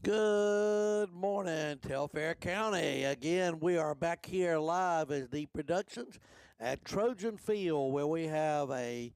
Good morning, Telfair County. Again, we are back here live as Deep Productions at Trojan Field, where we have a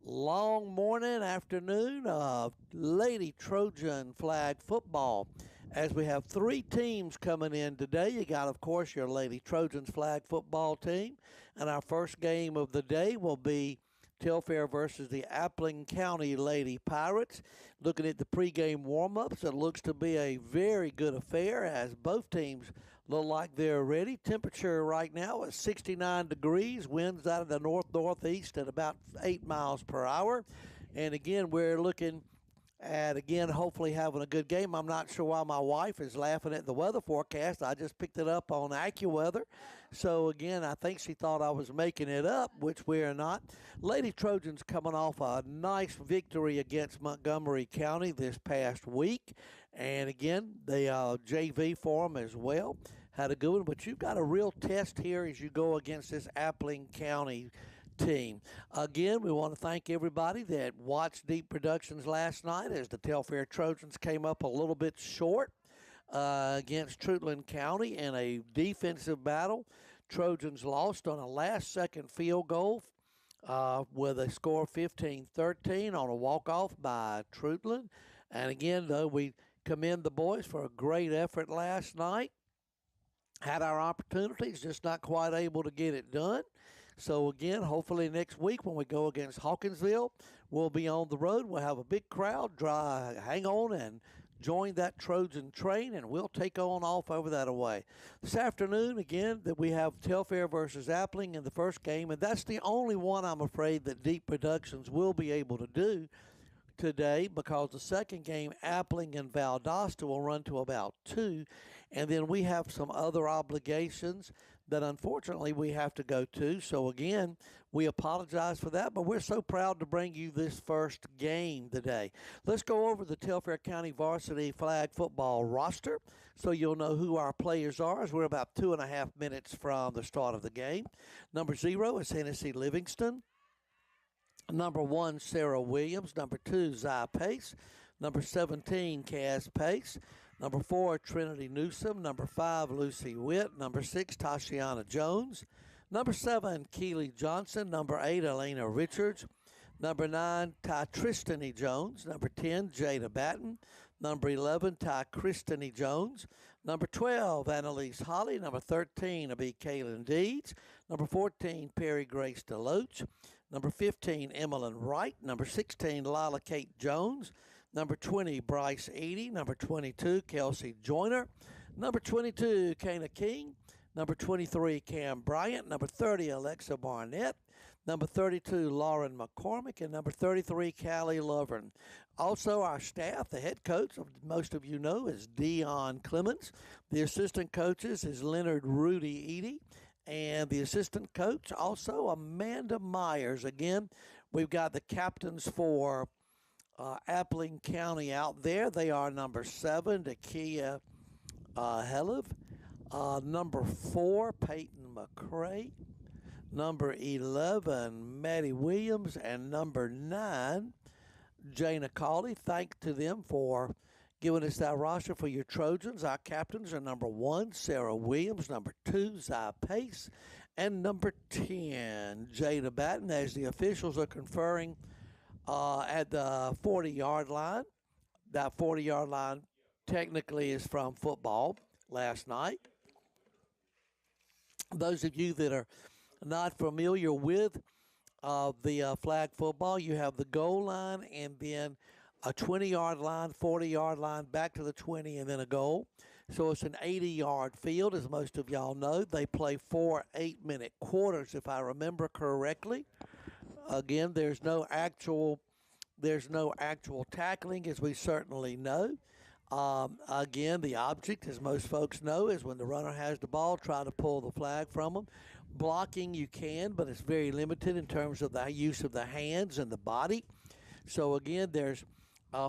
long morning, afternoon of Lady Trojan flag football. As we have three teams coming in today, you got, of course, your Lady Trojans flag football team, and our first game of the day will be Telfair versus the Appling County Lady Pirates. Looking at the pregame warm-ups, it looks to be a very good affair as both teams look like they're ready. Temperature right now is 69 degrees, winds out of the north-northeast at about 8 miles per hour. And again, we're looking at, hopefully having a good game. I'm not sure why my wife is laughing at the weather forecast. I just picked it up on AccuWeather. So, again, I think she thought I was making it up, which we are not. Lady Trojans coming off a nice victory against Montgomery County this past week. And, again, the JV for them as well. Had a good one. But you've got a real test here as you go against this Appling County team. Again, we want to thank everybody that watched Deep Productions last night as the Telfair Trojans came up a little bit short against Treutlen County in a defensive battle. Trojans lost on a last-second field goal with a score of 15-13 on a walk-off by Treutlen. And again, though, we commend the boys for a great effort last night. Had our opportunities, just not quite able to get it done. So, again, hopefully next week when we go against Hawkinsville, we'll be on the road. We'll have a big crowd. Hang on and join that Trojan train, and we'll take on off over that away. This afternoon, again, that we have Telfair versus Appling in the first game, and that's the only one I'm afraid that Deep Productions will be able to do today, because the second game, Appling and Valdosta, will run to about 2, and then we have some other obligations that unfortunately we have to go to. So again, we apologize for that, but we're so proud to bring you this first game today. Let's go over the Telfair County varsity flag football roster so you'll know who our players are, as we're about 2.5 minutes from the start of the game. Number 0 is Hennessy Livingston. Number 1, Sarah Williams. Number 2, Zy Pace. Number 17, Cass Pace. Number 4, Trinity Newsom. Number 5, Lucy Witt. Number 6, Tashiana Jones. Number 7, Keely Johnson. Number 8, Elena Richards. Number 9, Ty Tristany Jones. Number 10, Jada Batten. Number 11, Ty Christany Jones. Number 12, Annalise Holly. Number 13 will be Kaylin Deeds. Number 14, Perry Grace DeLoach. Number 15, Emmeline Wright. Number 16, Lila Kate Jones. Number 20, Bryce Eady. Number 22, Kelsey Joyner. Number 22, Kana King. Number 23, Cam Bryant. Number 30, Alexa Barnett. Number 32, Lauren McCormick. And number 33, Callie Lovern. Also, our staff, the head coach, most of you know, is Dion Clemens. The assistant coaches is Leonard Rudy Eady. And the assistant coach, also Amanda Myers. Again, we've got the captains for Appling County out there. They are number 7, Takia Helev. Number 4, Peyton McCray. Number 11, Maddie Williams. And number 9, Jana Cawley. Thanks to them for giving us that roster for your Trojans. Our captains are number 1, Sarah Williams. Number 2, Zy Pace. And number 10, Jada Batten, as the officials are conferring at the 40-yard line. That 40-yard line technically is from football last night. Those of you that are not familiar with the flag football, you have the goal line and then a 20-yard line, 40-yard line, back to the 20, and then a goal. So it's an 80-yard field, as most of y'all know. They play 4 8-minute quarters, if I remember correctly. Again, there's no actual tackling, as we certainly know. Again, the object, as most folks know, is when the runner has the ball, try to pull the flag from them. Blocking you can, but it's very limited in terms of the use of the hands and the body. So, again, there's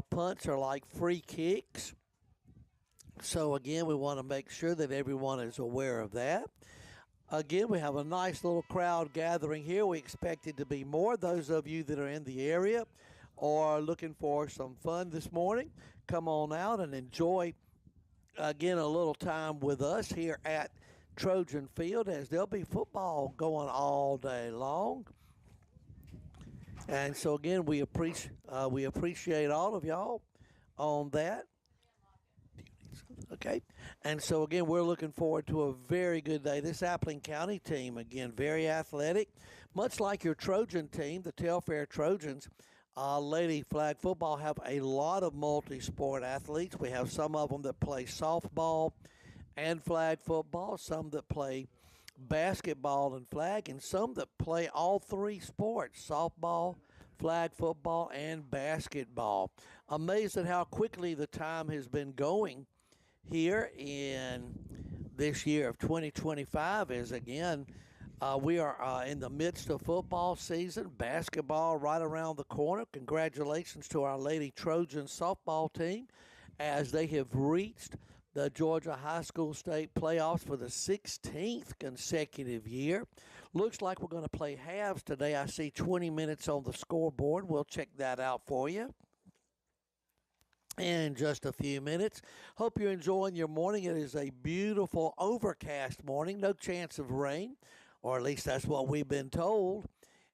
punts are like free kicks. So, again, we want to make sure that everyone is aware of that. Again, we have a nice little crowd gathering here. We expect it to be more. Those of you that are in the area or looking for some fun this morning, come on out and enjoy again a little time with us here at Trojan Field, as there'll be football going all day long. And so again, we appreciate all of y'all on that. Okay. And so, again, we're looking forward to a very good day. This Appling County team, again, very athletic, much like your Trojan team, the Telfair Trojans. Lady flag football have a lot of multi-sport athletes. We have some of them that play softball and flag football, some that play basketball and flag, and some that play all three sports, softball, flag football, and basketball. Amazed at how quickly the time has been going here in this year of 2025 is, again, we are in the midst of football season, basketball right around the corner. Congratulations to our Lady Trojan softball team as they have reached the Georgia High School State playoffs for the 16th consecutive year. Looks like we're going to play halves today. I see 20 minutes on the scoreboard. We'll check that out for you in just a few minutes. Hope you're enjoying your morning. It is a beautiful overcast morning. No chance of rain, or at least that's what we've been told.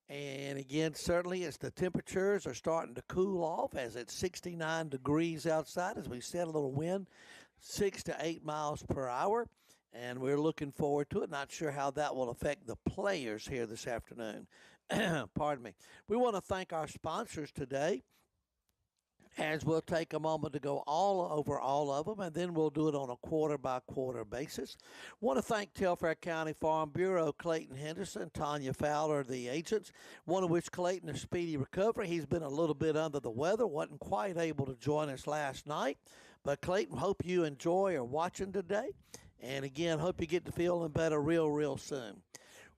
And again, certainly as the temperatures are starting to cool off, as it's 69 degrees outside, as we said, a little wind, 6 to 8 miles per hour. And we're looking forward to it. Not sure how that will affect the players here this afternoon. Pardon me. We want to thank our sponsors today, as we'll take a moment to go all over all of them, and then we'll do it on a quarter-by-quarter basis. Want to thank Telfair County Farm Bureau, Clayton Henderson, Tanya Fowler, the agents. Want to wish Clayton a speedy recovery. He's been a little bit under the weather, wasn't quite able to join us last night. But, Clayton, hope you enjoy or watching today. And, again, hope you get to feeling better real soon.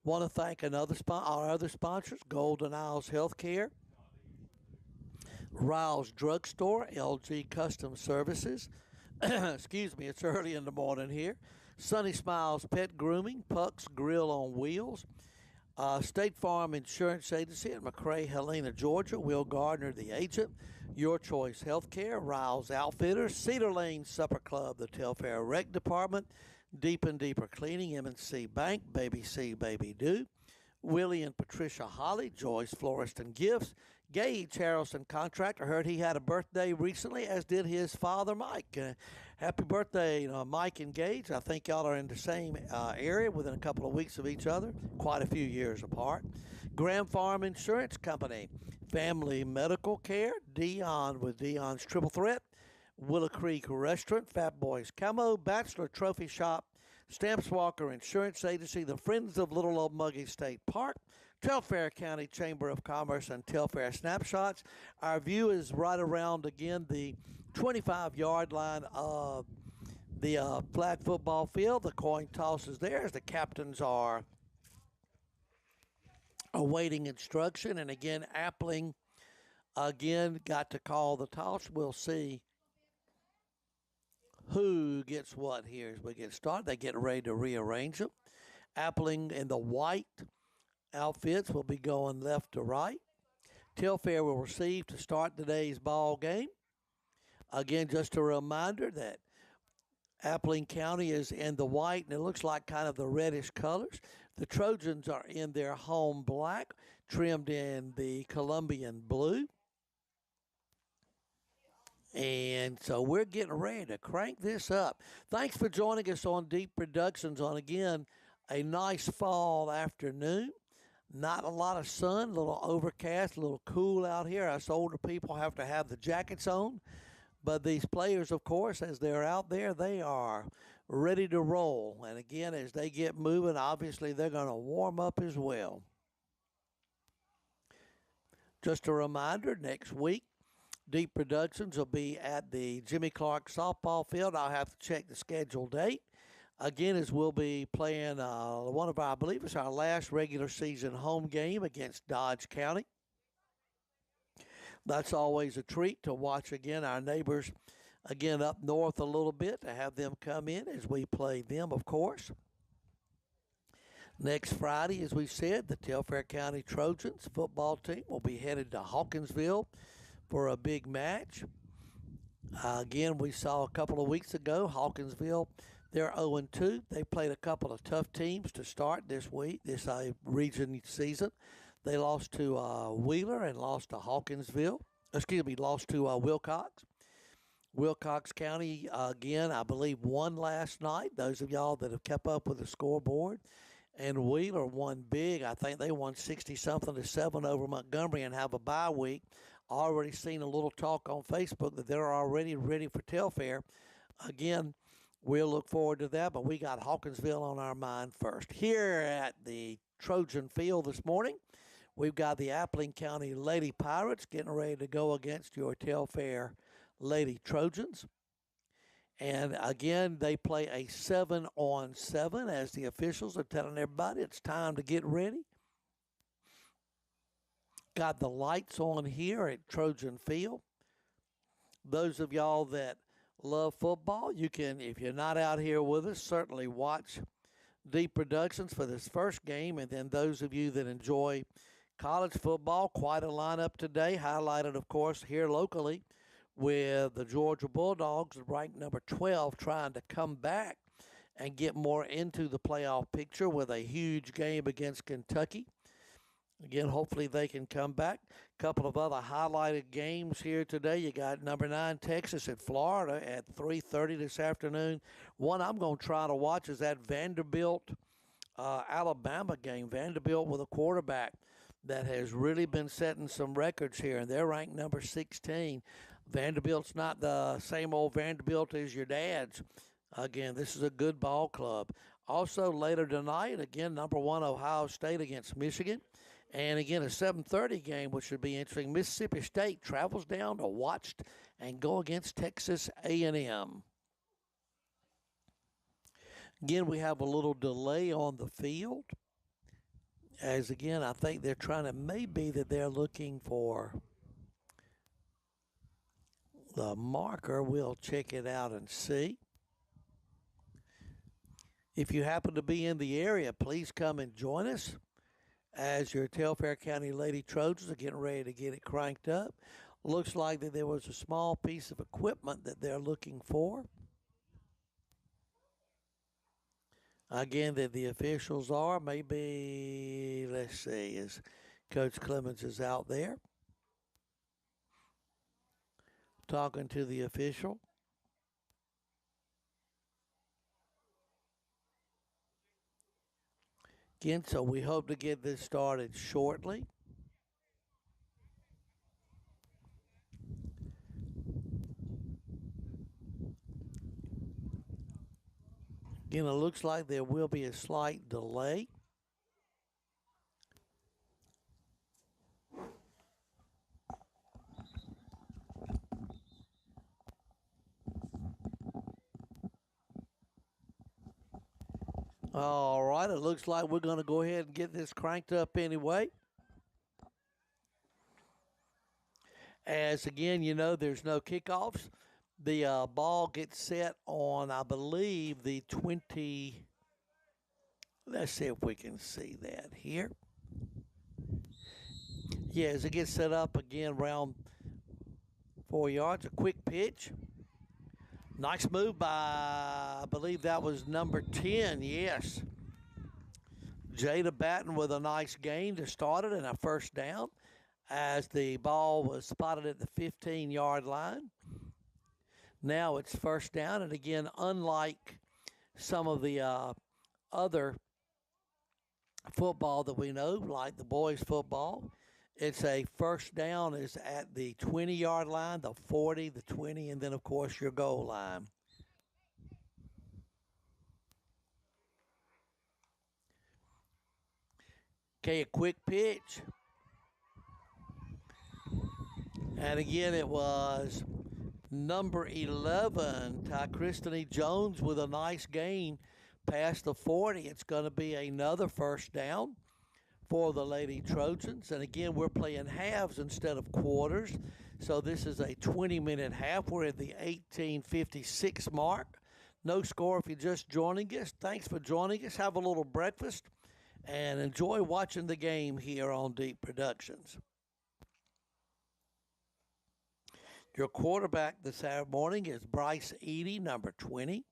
Want to thank our other sponsors, Golden Isles Healthcare, Riles Drugstore, LG Custom Services. Excuse me, it's early in the morning here. Sunny Smiles Pet Grooming, Puck's Grill on Wheels, State Farm Insurance Agency in McRae, Helena, Georgia. Will Gardner, the agent. Your Choice Healthcare, Riles Outfitters, Cedar Lane Supper Club, the Telfair Rec Department, Deep and Deeper Cleaning, M&C Bank, Baby C, Baby Do, Willie and Patricia Holly, Joyce Florist and Gifts, Gage Harrelson Contractor. Heard he had a birthday recently, as did his father, Mike. Happy birthday, Mike and Gage. I think y'all are in the same area, within a couple of weeks of each other, quite a few years apart. Graham Farm Insurance Company, Family Medical Care, Dion with Dion's Triple Threat, Willow Creek Restaurant, Fat Boys Camo, Bachelor Trophy Shop, Stamps Walker Insurance Agency, the Friends of Little Old Muggy State Park, Telfair County Chamber of Commerce, and Telfair Snapshots. Our view is right around, again, the 25-yard line of the flag football field. The coin toss is there as the captains are awaiting instruction. And again, Appling, got to call the toss. We'll see who gets what here as we get started. They get ready to rearrange them. Appling in the white outfits will be going left to right. Telfair will receive to start today's ball game. Again, just a reminder that Appling County is in the white, and it looks like kind of the reddish colors. The Trojans are in their home black, trimmed in the Colombian blue. And so we're getting ready to crank this up. Thanks for joining us on Deep Productions on, again, a nice fall afternoon. Not a lot of sun, a little overcast, a little cool out here. Us older people have to have the jackets on. But these players, of course, as they're out there, they are ready to roll. And again, as they get moving, obviously they're going to warm up as well. Just a reminder, next week, Deep Productions will be at the Jimmy Clark softball field. I'll have to check the schedule date. Again, as we'll be playing one of our, I believe it's our last regular season home game against Dodge County. That's always a treat to watch, again, our neighbors, again, up north a little bit, to have them come in as we play them, of course. Next Friday, as we said, the Telfair County Trojans football team will be headed to Hawkinsville for a big match Again, we saw a couple of weeks ago, Hawkinsville, they're 0-2. They played a couple of tough teams to start this week, this region season. They lost to Wheeler and lost to Hawkinsville. Excuse me, lost to Wilcox. Wilcox County, again, I believe, won last night. Those of y'all that have kept up with the scoreboard. And Wheeler won big. I think they won 60-something to 7 over Montgomery and have a bye week. Already seen a little talk on Facebook that they're already ready for Telfair. Again, we'll look forward to that, but we got Hawkinsville on our mind first. Here at the Trojan Field this morning, we've got the Appling County Lady Pirates getting ready to go against your Telfair Lady Trojans. And again, they play a 7-on-7 as the officials are telling everybody it's time to get ready. Got the lights on here at Trojan Field. Those of y'all that love football, you can, if you're not out here with us, certainly watch Deep Productions for this first game. And then those of you that enjoy college football, quite a lineup today, highlighted, of course, here locally with the Georgia Bulldogs, ranked number 12, trying to come back and get more into the playoff picture with a huge game against Kentucky. Again, hopefully they can come back. A couple of other highlighted games here today. You got number 9 Texas at Florida at 3:30 this afternoon. One I'm going to try to watch is that Vanderbilt Alabama game. Vanderbilt with a quarterback that has really been setting some records here, and they're ranked number 16. Vanderbilt's not the same old Vanderbilt as your dad's. Again, this is a good ball club. Also later tonight, again, number 1 Ohio State against Michigan. And again, a 7:30 game, which should be interesting. Mississippi State travels down to watch and go against Texas A&M. Again, we have a little delay on the field. As again, I think they're trying to, maybe that they're looking for the marker. We'll check it out and see. If you happen to be in the area, please come and join us as your Telfair County Lady Trojans are getting ready to get it cranked up. Looks like that there was a small piece of equipment that they're looking for. Again, that the officials are, maybe, let's see, as Coach Clemens is out there talking to the official. Again, so we hope to get this started shortly. Again, it looks like there will be a slight delay. All right, it looks like we're going to go ahead and get this cranked up anyway. As again, you know, there's no kickoffs. The ball gets set on, I believe, the 20. Let's see if we can see that here. Yeah, as it gets set up again around 4 yards, a quick pitch. Nice move by, I believe that was number 10, yes. Jada Batten with a nice gain to start it and a first down as the ball was spotted at the 15-yard line. Now it's first down, and again, unlike some of the other football that we know, like the boys' football, it's a first down is at the 20-yard line, the 40, the 20, and then, of course, your goal line. Okay, a quick pitch. And again, it was number 11, Ty Christine Jones with a nice gain past the 40. It's going to be another first down for the Lady Trojans. And again, we're playing halves instead of quarters. So this is a 20-minute half. We're at the 18:56 mark. No score if you're just joining us. Thanks for joining us. Have a little breakfast and enjoy watching the game here on Deep Productions. Your quarterback this morning is Bryce Edie, number 20.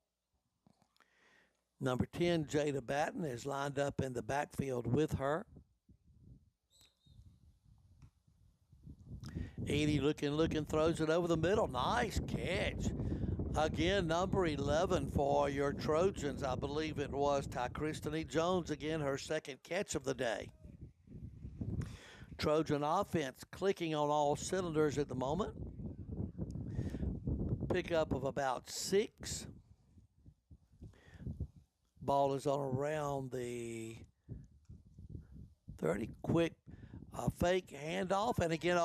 Number 10, Jada Batten, is lined up in the backfield with her. Edie looking, throws it over the middle. Nice catch. Again, number 11 for your Trojans. I believe it was Ty Jones. Again, her second catch of the day. Trojan offense clicking on all cylinders at the moment. Pickup of about 6. Ball is on around the 30. Quick fake handoff. And again,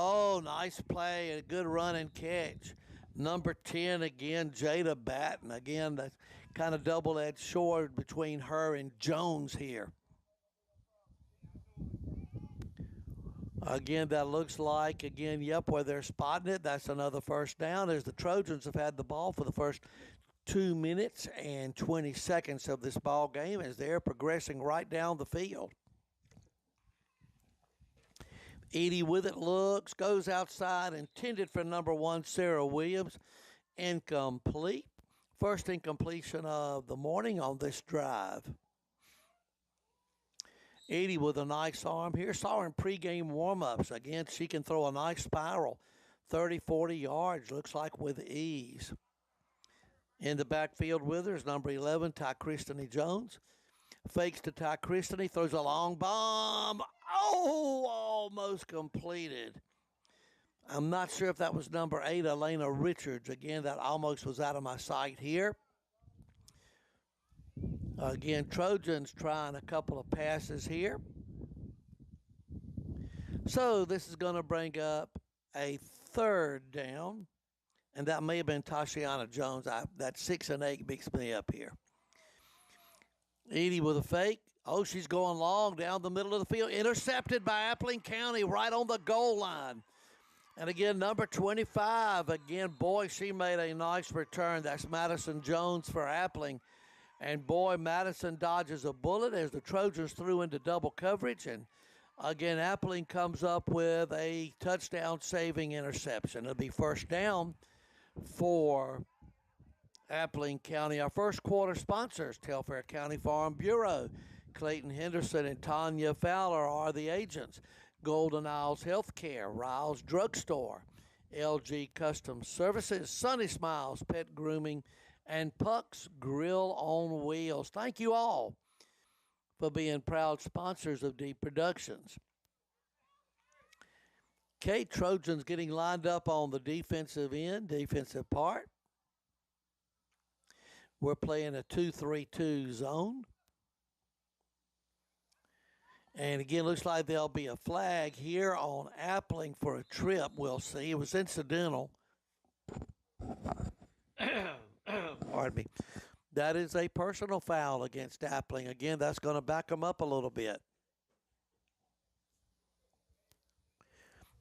nice play. A good run and catch. Number 10, again, Jada Batten. Again, the kind of double-edged sword between her and Jones here. Again, that looks like, where they're spotting it. That's another first down as the Trojans have had the ball for the first 2 minutes and 20 seconds of this ball game as they're progressing right down the field. Edie with it, looks, goes outside, intended for number 1, Sarah Williams. Incomplete. First incompletion of the morning on this drive. Edie with a nice arm here. Saw her in pregame warm-ups. Again, she can throw a nice spiral. 30, 40 yards, looks like with ease. In the backfield with her is number 11, Ty Jones. Fakes to Ty throws a long bomb. Almost completed. I'm not sure if that was number 8, Elena Richards. Again, that almost was out of my sight here. Again, Trojans trying a couple of passes here. So this is going to bring up a third down. And that may have been Tashiana Jones. That 6 and 8 mixed me up here. Edie with a fake. She's going long down the middle of the field. Intercepted by Appling County right on the goal line. And again, number 25. Again, boy, she made a nice return. That's Madison Jones for Appling. And boy, Madison dodges a bullet as the Trojans threw into double coverage. And again, Appling comes up with a touchdown-saving interception. It'll be first down for Appling County. Our first quarter sponsors, Telfair County Farm Bureau. Clayton Henderson and Tanya Fowler are the agents. Golden Isles Healthcare, Riles Drugstore, LG Custom Services, Sunny Smiles Pet Grooming, and Puck's Grill on Wheels. Thank you all for being proud sponsors of Deep Productions. Okay, Trojans getting lined up on the defensive end, defensive part. We're playing a 2-3-2 zone. And again, looks like there'll be a flag here on Appling for a trip. We'll see. It was incidental. Pardon me. That is a personal foul against Appling. Again, that's going to back them up a little bit.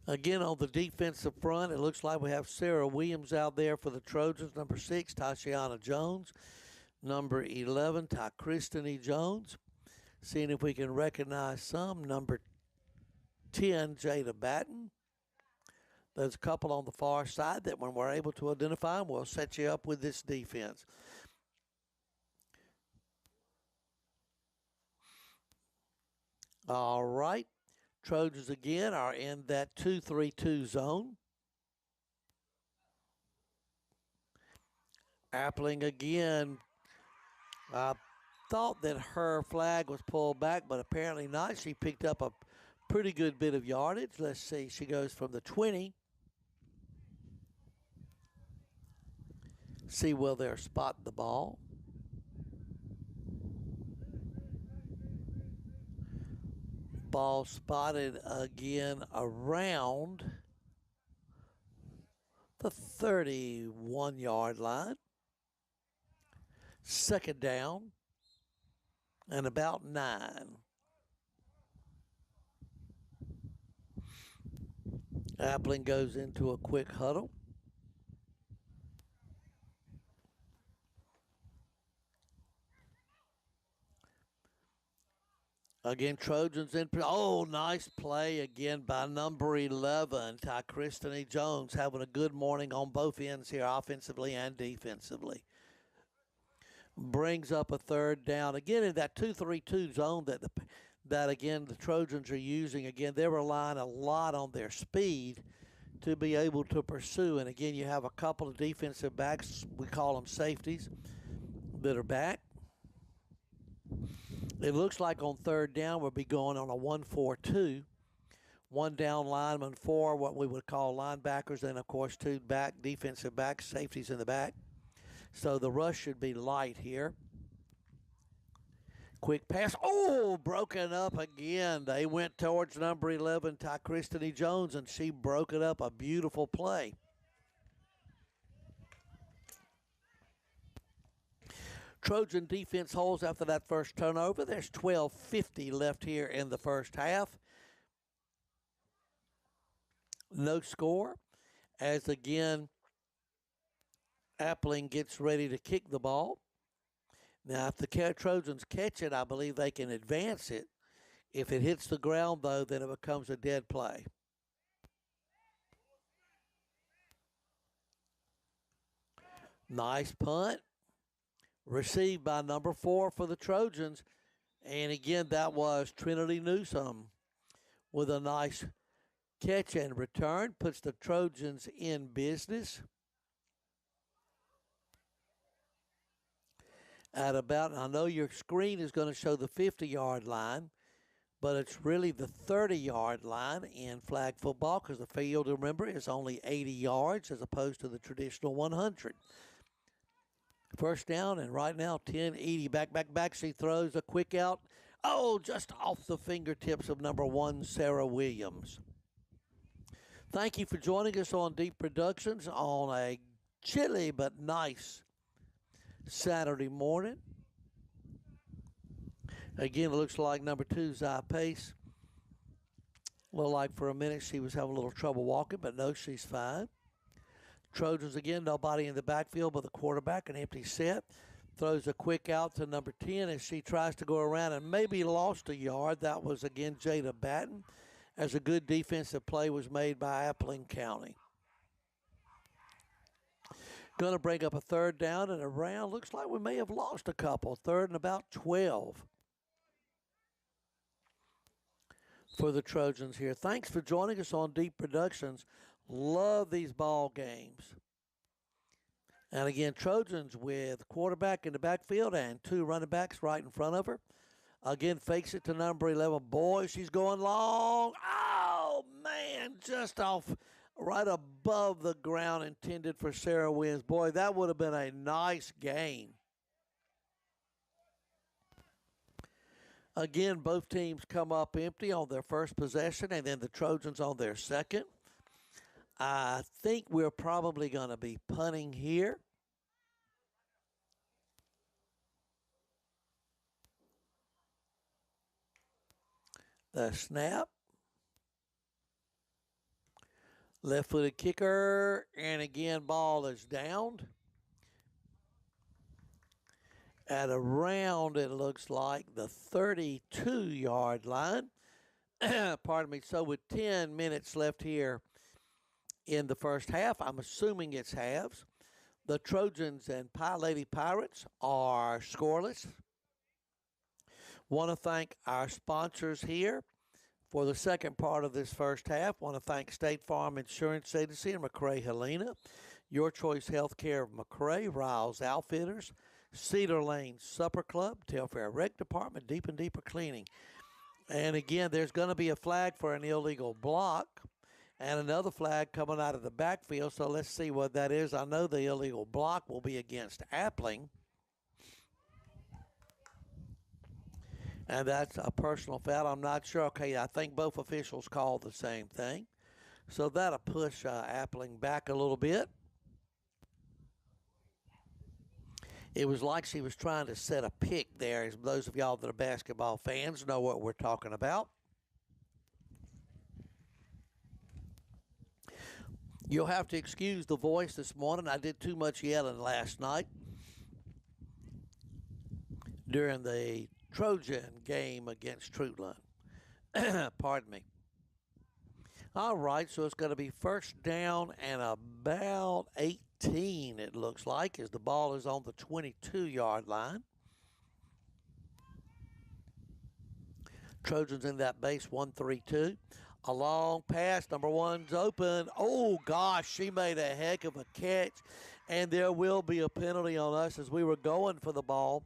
Again, on the defensive front, it looks like we have Sarah Williams out there for the Trojans. Number 6, Tashiana Jones. Number 11, Ty Jones. Seeing if we can recognize some. Number 10, Jada Batten. There's a couple on the far side that when we're able to identify them, we'll set you up with this defense. All right. Trojans again are in that 2-3-2 zone. Appling again. Thought that her flag was pulled back, but apparently not. She picked up a pretty good bit of yardage. Let's see. She goes from the 20. See where they're spotting the ball. Ball spotted again around the 31-yard line. Second down and about 9. Appling goes into a quick huddle. Again, Trojans in. Oh, nice play again by number 11, Ty Christine Jones, having a good morning on both ends here, offensively and defensively. Brings up a third down. Again, in that 2-3-2 zone that again, the Trojans are using. Again, they're relying a lot on their speed to be able to pursue. And again, you have a couple of defensive backs, we call them safeties, that are back. It looks like on third down we'll be going on a 1-4-2. One down lineman, four what we would call linebackers, and of course two back defensive backs, safeties in the back. So the rush should be light here. Quick pass. Oh, broken up again. They went towards number 11, Ty Christine Jones, and she broke it up. A beautiful play. Trojan defense holds after that first turnover. There's 12:50 left here in the first half. No score. As again, Appling gets ready to kick the ball. Now, if the Trojans catch it, I believe they can advance it. If it hits the ground, though, then it becomes a dead play. Nice punt. Received by number 4 for the Trojans. And again, that was Trinity Newsome with a nice catch and return. Puts the Trojans in business. At about, I know your screen is going to show the 50-yard line, but it's really the 30-yard line in flag football because the field, remember, is only 80 yards as opposed to the traditional 100. First down, and right now 10-80. Back. She throws a quick out. Oh, just off the fingertips of number 1, Sarah Williams. Thank you for joining us on Deep Productions on a chilly but nice Saturday morning. Again, it looks like number 2, Zy Pace. Looked like for a minute she was having a little trouble walking, but no, she's fine. Trojans again, nobody in the backfield but the quarterback, an empty set. Throws a quick out to number 10 as she tries to go around and maybe lost a yard. That was again Jada Batten, as a good defensive play was made by Appling County. Going to bring up a third down and around. Looks like we may have lost a couple. Third and about 12 for the Trojans here. Thanks for joining us on Deep Productions. Love these ball games. And again, Trojans with quarterback in the backfield and 2 running backs right in front of her. Again, fakes it to number 11. Boy, she's going long. Oh, man, just off right above the ground, intended for Sarah Williams. Boy, that would have been a nice gain. Again, both teams come up empty on their first possession, and then the Trojans on their second. I think we're probably going to be punting here. The snap. Left-footed kicker, and again, ball is downed. At around, it looks like, the 32-yard line. Pardon me. So with 10 minutes left here in the first half, I'm assuming it's halves, the Trojans and Pie Lady Pirates are scoreless. Want to thank our sponsors here for the second part of this first half. Want to thank State Farm Insurance Agency and McCrae Helena, Your Choice Healthcare of McCrae, Riles Outfitters, Cedar Lane Supper Club, Telfair Rec Department, Deep and Deeper Cleaning. And again, there's going to be a flag for an illegal block and another flag coming out of the backfield. So let's see what that is. I know the illegal block will be against Appling. And that's a personal foul. I'm not sure. Okay, I think both officials called the same thing. So that'll push Appling back a little bit. It was like she was trying to set a pick there. As those of y'all that are basketball fans know what we're talking about. You'll have to excuse the voice this morning. I did too much yelling last night during the Trojan game against Trutland. Pardon me. All right, so it's going to be first down and about 18, it looks like, as the ball is on the 22-yard line. Trojans in that base 1-3-2. A long pass. Number one's open. Oh, gosh, she made a heck of a catch. And there will be a penalty on us as we were going for the ball.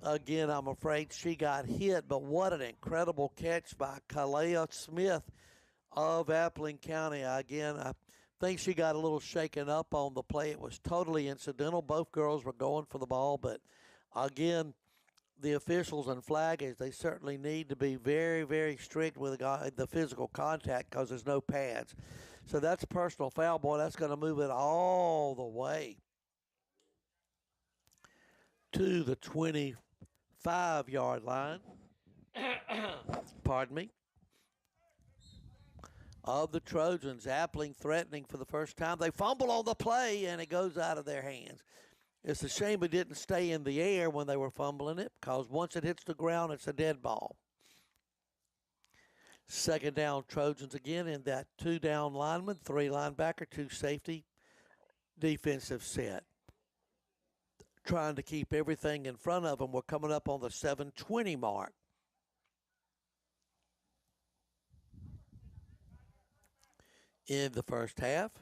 Again, I'm afraid she got hit, but what an incredible catch by Kalea Smith of Appling County. Again, I think she got a little shaken up on the play. It was totally incidental. Both girls were going for the ball, but again, the officials and flaggers, they certainly need to be very, very strict with the physical contact because there's no pads. So that's a personal foul, boy. That's going to move it all the way to the 25-yard line. Pardon me. Of the Trojans, Appling threatening for the first time. They fumble on the play, and it goes out of their hands. It's a shame it didn't stay in the air when they were fumbling it, because once it hits the ground, it's a dead ball. Second down, Trojans again in that 2-down lineman, 3 linebacker, 2 safety defensive set. Trying to keep everything in front of them. We're coming up on the 7:20 mark. In the first half.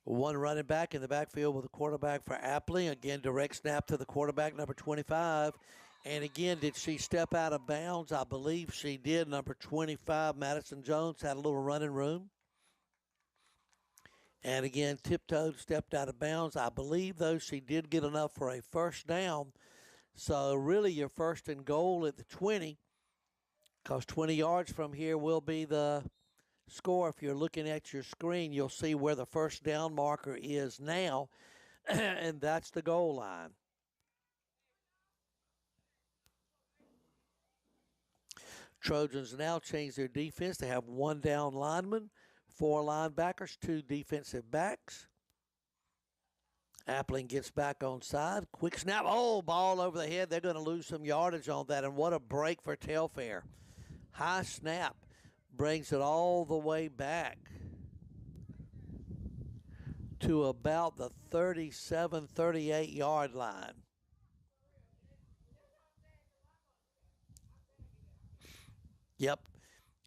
One running back in the backfield with a quarterback for Appling. Again, direct snap to the quarterback, number 25. And again, did she step out of bounds? I believe she did. Number 25, Madison Jones, had a little running room. And again, tiptoed, stepped out of bounds. I believe, though, she did get enough for a first down. So really your first and goal at the 20, because 20 yards from here will be the score. If you're looking at your screen, you'll see where the first down marker is now, and that's the goal line. Trojans now change their defense. They have 1 down lineman, 4 linebackers, 2 defensive backs. Appling gets back on side. Quick snap. Oh, ball over the head. They're going to lose some yardage on that, and what a break for Telfair. High snap. Brings it all the way back to about the 37, 38-yard line. Yep,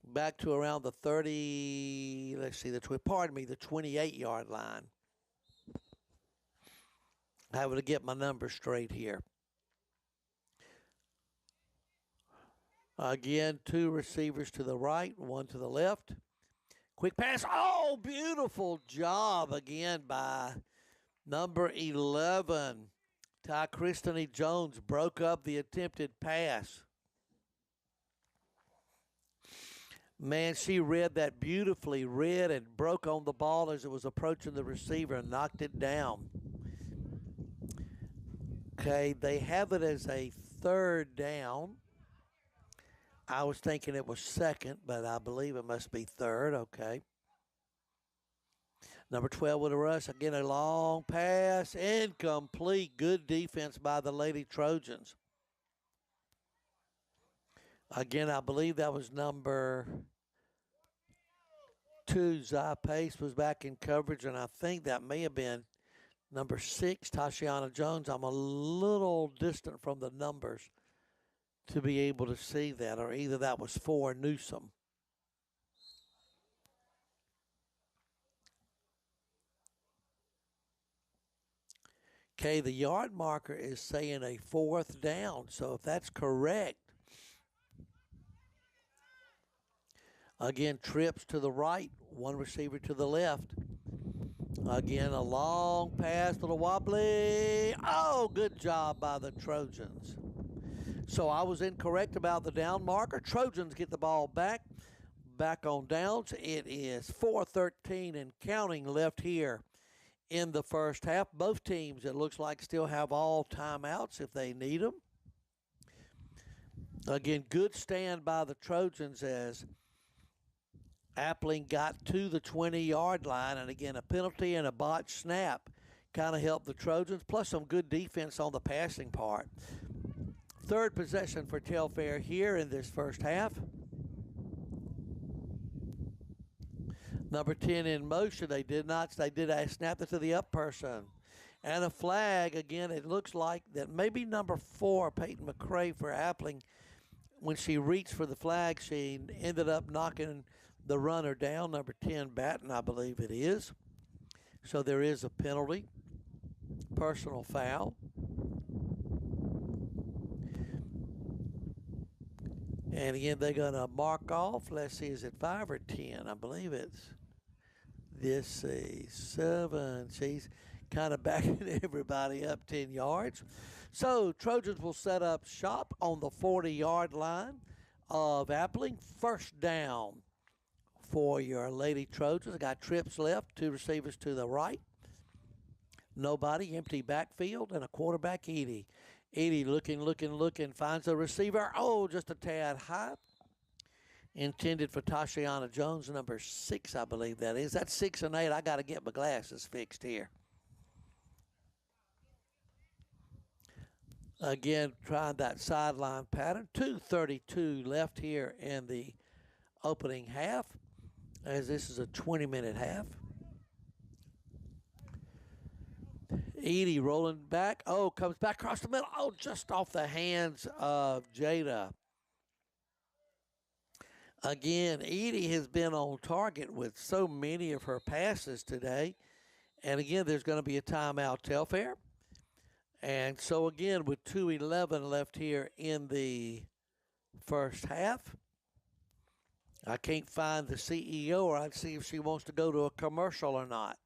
back to around the 30, the 28-yard line. Having to get my numbers straight here. Again, 2 receivers to the right, 1 to the left. Quick pass. Oh, beautiful job again by number 11. Ty Christine Jones broke up the attempted pass. Man, she read that beautifully, read and broke on the ball as it was approaching the receiver and knocked it down. Okay, they have it as a 3rd down. I was thinking it was 2nd, but I believe it must be 3rd. Okay. Number 12 with a rush. Again, a long pass. Incomplete. Good defense by the Lady Trojans. Again, I believe that was number 2. Zy Pace was back in coverage, and I think that may have been number 6, Tashiana Jones. I'm a little distant from the numbers to be able to see that, or either that was 4 Newsom. Okay, the yard marker is saying a 4th down, so if that's correct, again, trips to the right, 1 receiver to the left. Again, a long pass, little wobbly. Oh, good job by the Trojans. So I was incorrect about the down marker. Trojans get the ball back on downs. It is 4:13 and counting left here in the first half. Both teams, it looks like, still have all timeouts if they need them. Again, good stand by the Trojans as Appling got to the 20-yard line. And again, a penalty and a botched snap kind of helped the Trojans, plus some good defense on the passing part. Third possession for Telfair here in this first half. Number 10 in motion. They did snap it to the up person. And a flag. Again, it looks like that maybe number 4, Peyton McCray for Appling, when she reached for the flag, she ended up knocking the runner down, number 10, Batten, I believe it is. So there is a penalty, personal foul. And again, they're going to mark off. Let's see, is it 5 or 10? I believe it's this 7. She's kind of backing everybody up 10 yards. So Trojans will set up shop on the 40-yard line of Appling. First down for your Lady Trojans. Got trips left, 2 receivers to the right. Nobody, empty backfield, and a quarterback, Edie. Edie looking, finds a receiver. Oh, just a tad high. Intended for Tashiana Jones, number 6, I believe that is. That's 6 and 8. I got to get my glasses fixed here. Again, trying that sideline pattern. 2:32 left here in the opening half, as this is a 20-minute half. Edie rolling back. Oh, comes back across the middle. Oh, just off the hands of Jada. Again, Edie has been on target with so many of her passes today. And again, there's going to be a timeout, Telfair. And so again, with 2:11 left here in the first half, I can't find the CEO, or I'd see if she wants to go to a commercial or not.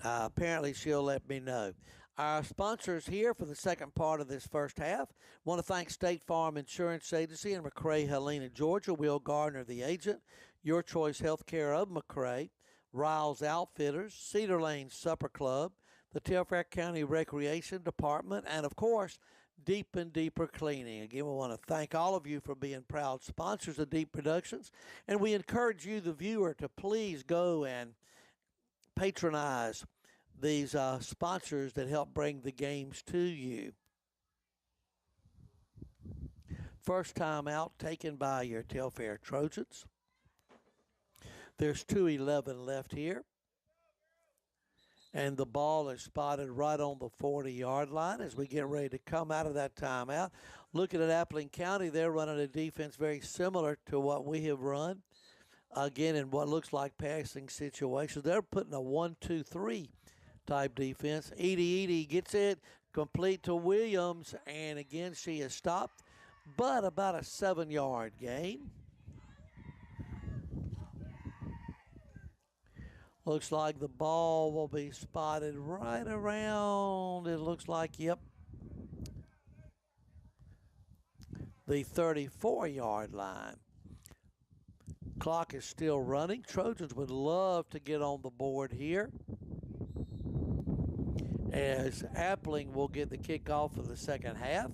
Apparently, she'll let me know. Our sponsors here for the second part of this first half. Want to thank State Farm Insurance Agency in McRae, Helena, Georgia. Will Gardner, the agent. Your Choice Healthcare of McRae. Riles Outfitters. Cedar Lane Supper Club. The Telfair County Recreation Department. And, of course, Deep and Deeper Cleaning. Again, we want to thank all of you for being proud sponsors of Deep Productions. And we encourage you, the viewer, to please go and patronize these sponsors that help bring the games to you. First time out taken by your Telfair Trojans. There's 2:11 left here. And the ball is spotted right on the 40-yard line as we get ready to come out of that timeout. Looking at Appling County, they're running a defense very similar to what we have run. Again, in what looks like passing situations. They're putting a 1-2-3 type defense. Edie gets it complete to Williams, and again, she is stopped, but about a 7-yard gain. Looks like the ball will be spotted right around, it looks like, yep, the 34-yard line. Clock is still running. Trojans would love to get on the board here, as Appling will get the kickoff for the second half.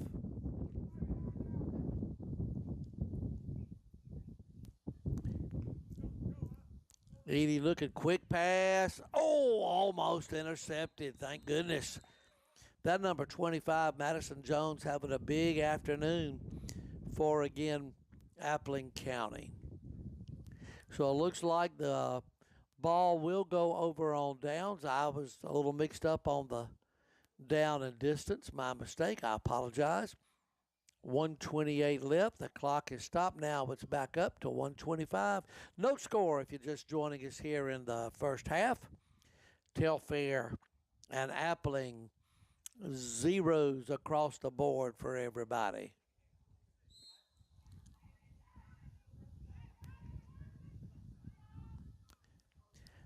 Edie looking, quick pass. Oh, almost intercepted. Thank goodness. That number 25, Madison Jones, having a big afternoon for, again, Appling County. So it looks like the ball will go over on downs. I was a little mixed up on the down and distance. My mistake. I apologize. 1:28 left. The clock is stopped now. It's back up to 1:25. No score if you're just joining us here in the first half. Telfair and Appling, zeros across the board for everybody.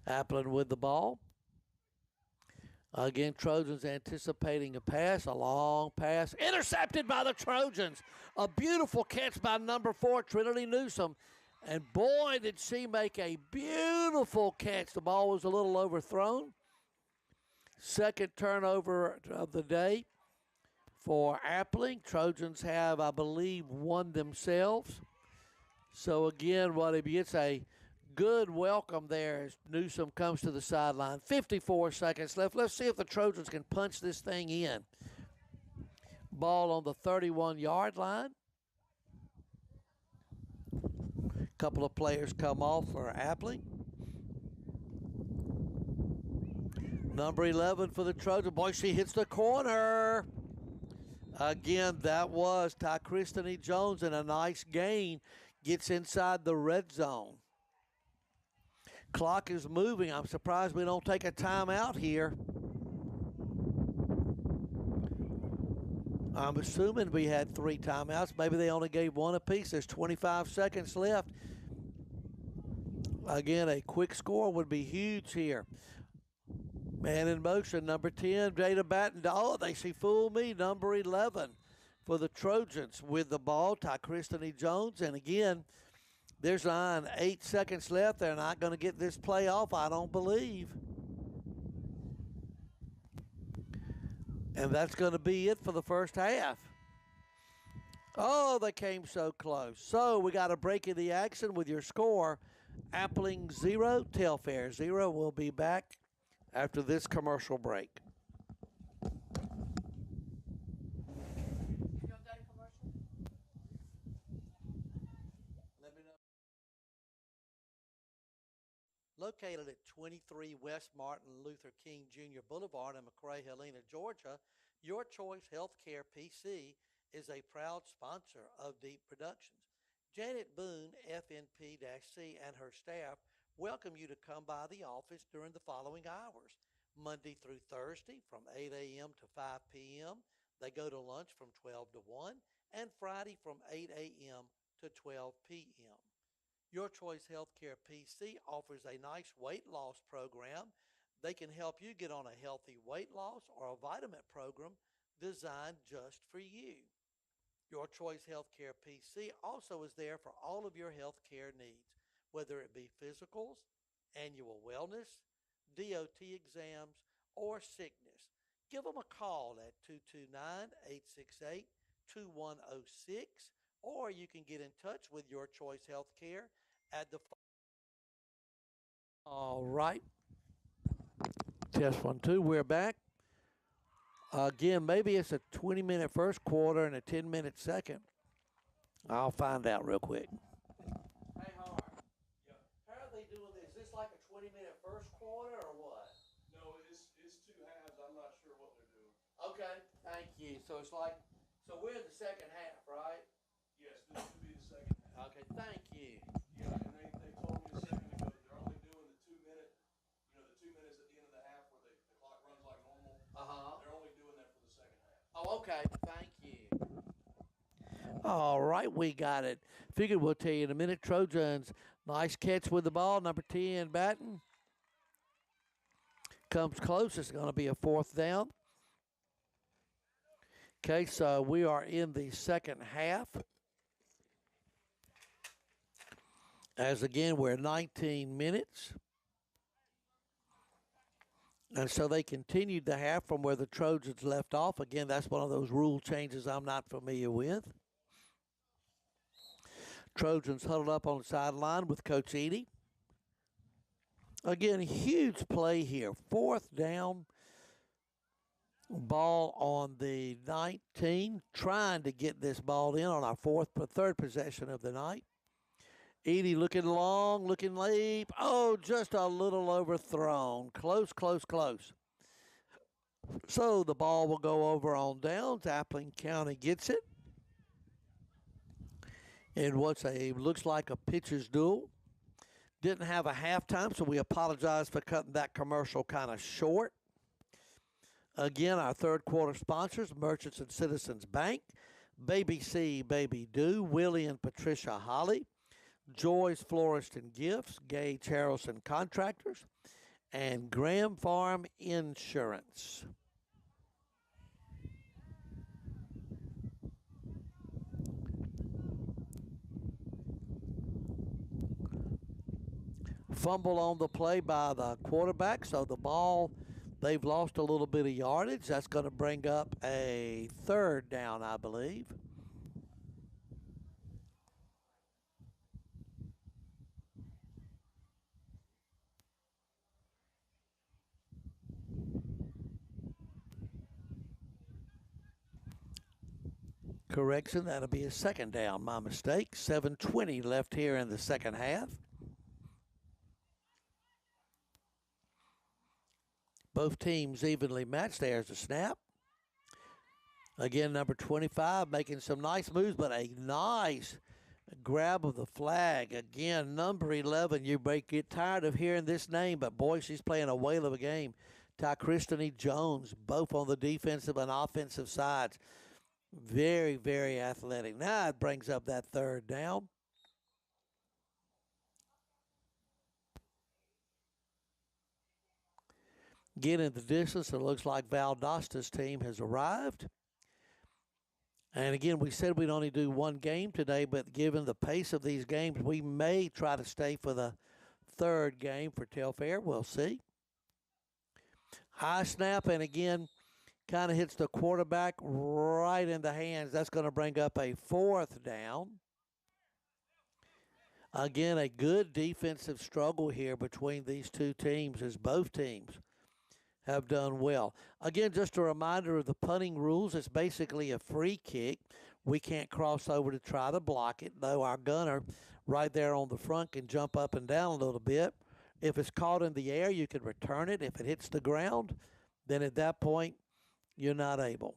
Appling with the ball. Again, Trojans anticipating a pass, a long pass, intercepted by the Trojans. A beautiful catch by number 4, Trinity Newsom. And boy, did she make a beautiful catch. The ball was a little overthrown. Second turnover of the day for Appling. Trojans have, I believe, won themselves. So again, what if it's a Good welcome there as Newsom comes to the sideline. 54 seconds left. Let's see if the Trojans can punch this thing in. Ball on the 31-yard line. A couple of players come off for Appling. Number 11 for the Trojans. Boy, she hits the corner. Again, that was Ty-Kristany Jones, and a nice gain. Gets inside the red zone. Clock is moving. I'm surprised we don't take a timeout here. I'm assuming we had 3 timeouts. Maybe they only gave 1 apiece. There's 25 seconds left. Again, a quick score would be huge here. Man in motion, number 10, Jada Batten. Oh, she fooled me. Number 11 for the Trojans with the ball, Ty-Kristany Jones. And again, there's 8 seconds left. They're not going to get this play off, I don't believe. And that's going to be it for the first half. Oh, they came so close. So we got a break in the action with your score. Appling 0, Telfair 0. We'll be back after this commercial break. Located at 23 West Martin Luther King Jr. Boulevard in McRae, Helena, Georgia, Your Choice Healthcare PC is a proud sponsor of Deep Productions. Janet Boone, FNP-C, and her staff welcome you to come by the office during the following hours. Monday through Thursday from 8 a.m. to 5 p.m. They go to lunch from 12 to 1, and Friday from 8 a.m. to 12 p.m. Your Choice Healthcare PC offers a nice weight loss program. They can help you get on a healthy weight loss or a vitamin program designed just for you. Your Choice Healthcare PC also is there for all of your healthcare needs, whether it be physicals, annual wellness, DOT exams, or sickness. Give them a call at 229-868-2106, or you can get in touch with Your Choice Healthcare at the. All right. Test 1, 2. We're back. Again, maybe it's a 20-minute first quarter and a 10-minute second. I'll find out real quick. Hey, Howard. Yeah. How are they doing this? Is this like a 20-minute first quarter or what? No, it's 2 halves. I'm not sure what they're doing. Okay, thank you. So it's like, so we're in the second half, right? Yes, this would be the second half. Okay, thank you. Yeah, and they told me a second ago that they're only doing the 2 minute, the 2 minutes at the end of the half where the clock runs like normal. They're only doing that for the second half. Oh, okay. Thank you. All right, we got it. Figured we'll tell you in a minute. Trojans, nice catch with the ball. Number 10, Batten. Comes close. It's going to be a 4th down. Okay, so we are in the second half. As again, we're 19 minutes. And so they continued the half from where the Trojans left off. Again, that's one of those rule changes I'm not familiar with. Trojans huddled up on the sideline with Coach Edie. Again, huge play here. 4th down. Ball on the 19. Trying to get this ball in on our third possession of the night. Edie looking long, looking deep. Oh, just a little overthrown. Close, close, close. So the ball will go over on downs. Appling County gets it. In what's looks like a pitcher's duel. Didn't have a halftime, so we apologize for cutting that commercial kind of short. Again, our third quarter sponsors, Merchants and Citizens Bank, Baby C, Baby Do, Willie and Patricia Holly, Joy's Florist and Gifts, Gage Harrelson Contractors, and Graham Farm Insurance. Fumble on the play by the quarterback, so the ball, they've lost a little bit of yardage. That's going to bring up a 3rd down, I believe. Correction, that'll be a second down. My mistake. 7:20 left here in the second half. Both teams evenly matched. There's a snap. Again, number 25 making some nice moves, but a nice grab of the flag. Again, number 11, you may get tired of hearing this name, but boy, she's playing a whale of a game. Christine Jones, both on the defensive and offensive sides. Very, very athletic. Now it brings up that third down. Getting the distance, it looks like Valdosta's team has arrived. And again, we said we'd only do one game today, but given the pace of these games, we may try to stay for the third game for Telfair. We'll see. High snap, and again, kind of hits the quarterback right in the hands. That's going to bring up a fourth down. Again, a good defensive struggle here between these two teams as both teams have done well. Again, just a reminder of the punting rules. It's basically a free kick. We can't cross over to try to block it, though our gunner right there on the front can jump up and down a little bit. If it's caught in the air, you can return it. If it hits the ground, then at that point, you're not able.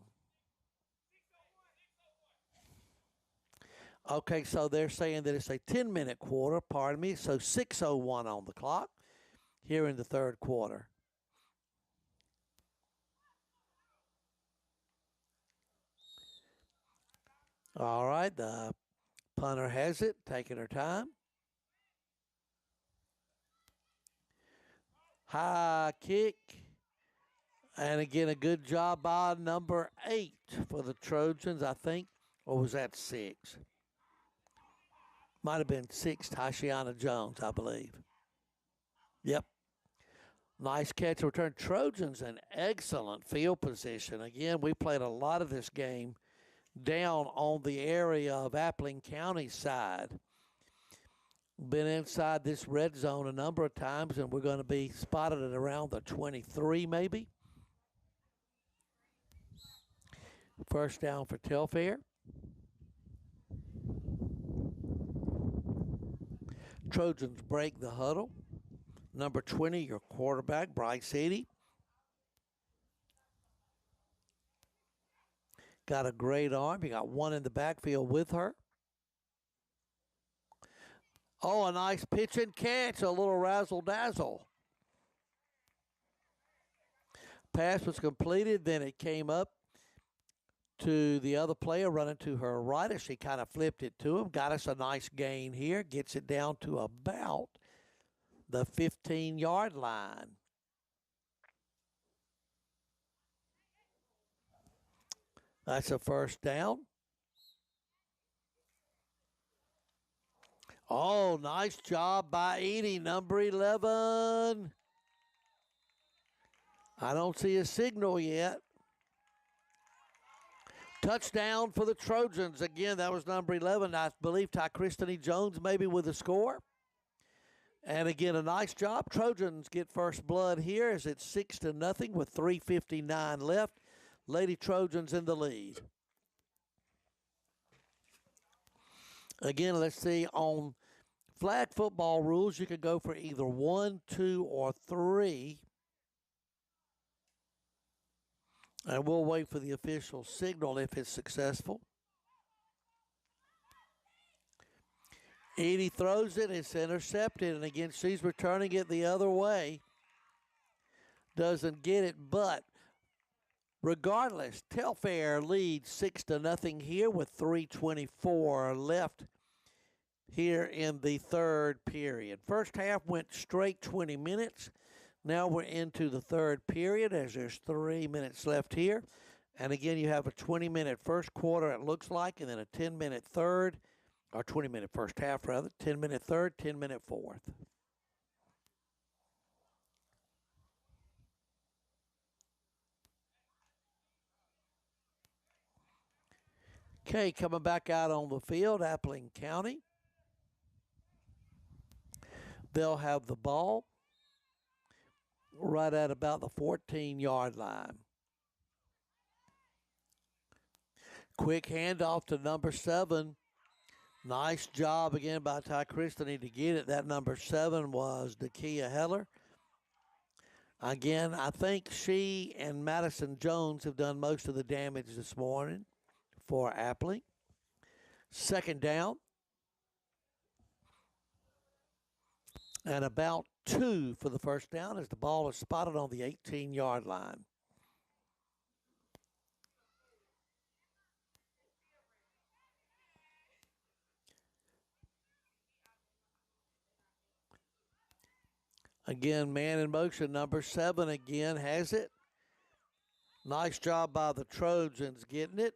Okay, so they're saying that it's a 10-minute quarter, pardon me, so 6:01 on the clock here in the third quarter. All right, the punter has it, taking her time. High kick. And again, a good job by number 8 for the Trojans, I think. Or was that 6? Might have been 6, Tashiana Jones, I believe. Yep. Nice catch return. Trojans in excellent field position. Again, we played a lot of this game down on the area of Appling County side. Been inside this red zone a number of times, and we're going to be spotted at around the 23 maybe. First down for Telfair. Trojans break the huddle. Number 20, your quarterback, Bryce Eady. Got a great arm. He got one in the backfield with her. Oh, a nice pitch and catch, a little razzle-dazzle. Pass was completed, then it came up to the other player running to her right as she kind of flipped it to him. Got us a nice gain here. Gets it down to about the 15-yard line. That's a first down. Oh, nice job by Edie, number 11. I don't see a signal yet. Touchdown for the Trojans. Again, that was number 11. I believe Christine Jones maybe with the score. And again, a nice job. Trojans get first blood here as it's 6-0 with 3:59 left. Lady Trojans in the lead. Again, let's see, on flag football rules, you can go for either 1, 2, or 3. And we'll wait for the official signal if it's successful. Edie throws it. It's intercepted. And again, she's returning it the other way. Doesn't get it, but regardless, Telfair leads 6-0 here with 3:24 left here in the third period. First half went straight 20 minutes. Now we're into the third period as there's 3 minutes left here. And again, you have a 20-minute first quarter, it looks like, and then a 10-minute third, or 20-minute first half, rather, 10-minute third, 10-minute fourth. Okay, coming back out on the field, Appling County. They'll have the ball right at about the 14-yard line. Quick handoff to number 7. Nice job again by Ty Christine to get it. That number 7 was Dakia Heller. Again, I think she and Madison Jones have done most of the damage this morning for Appling. Second down. And about 2 for the first down as the ball is spotted on the 18-yard line. Again, man in motion, number 7 again has it. Nice job by the Trojans getting it.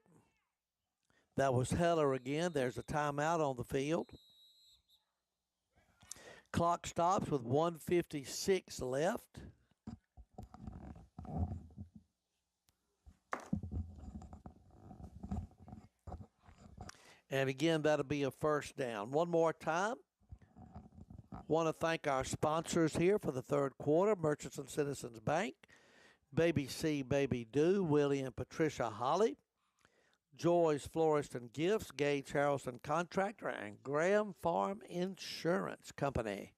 That was Heller again. There's a timeout on the field. Clock stops with 1:56 left. And again, that'll be a first down. One more time. Want to thank our sponsors here for the third quarter, Merchants and Citizens Bank, Baby C, Baby Do, Willie and Patricia Holly, Joy's Florist and Gifts, Gage Harrelson Contractor, and Graham Farm Insurance Company.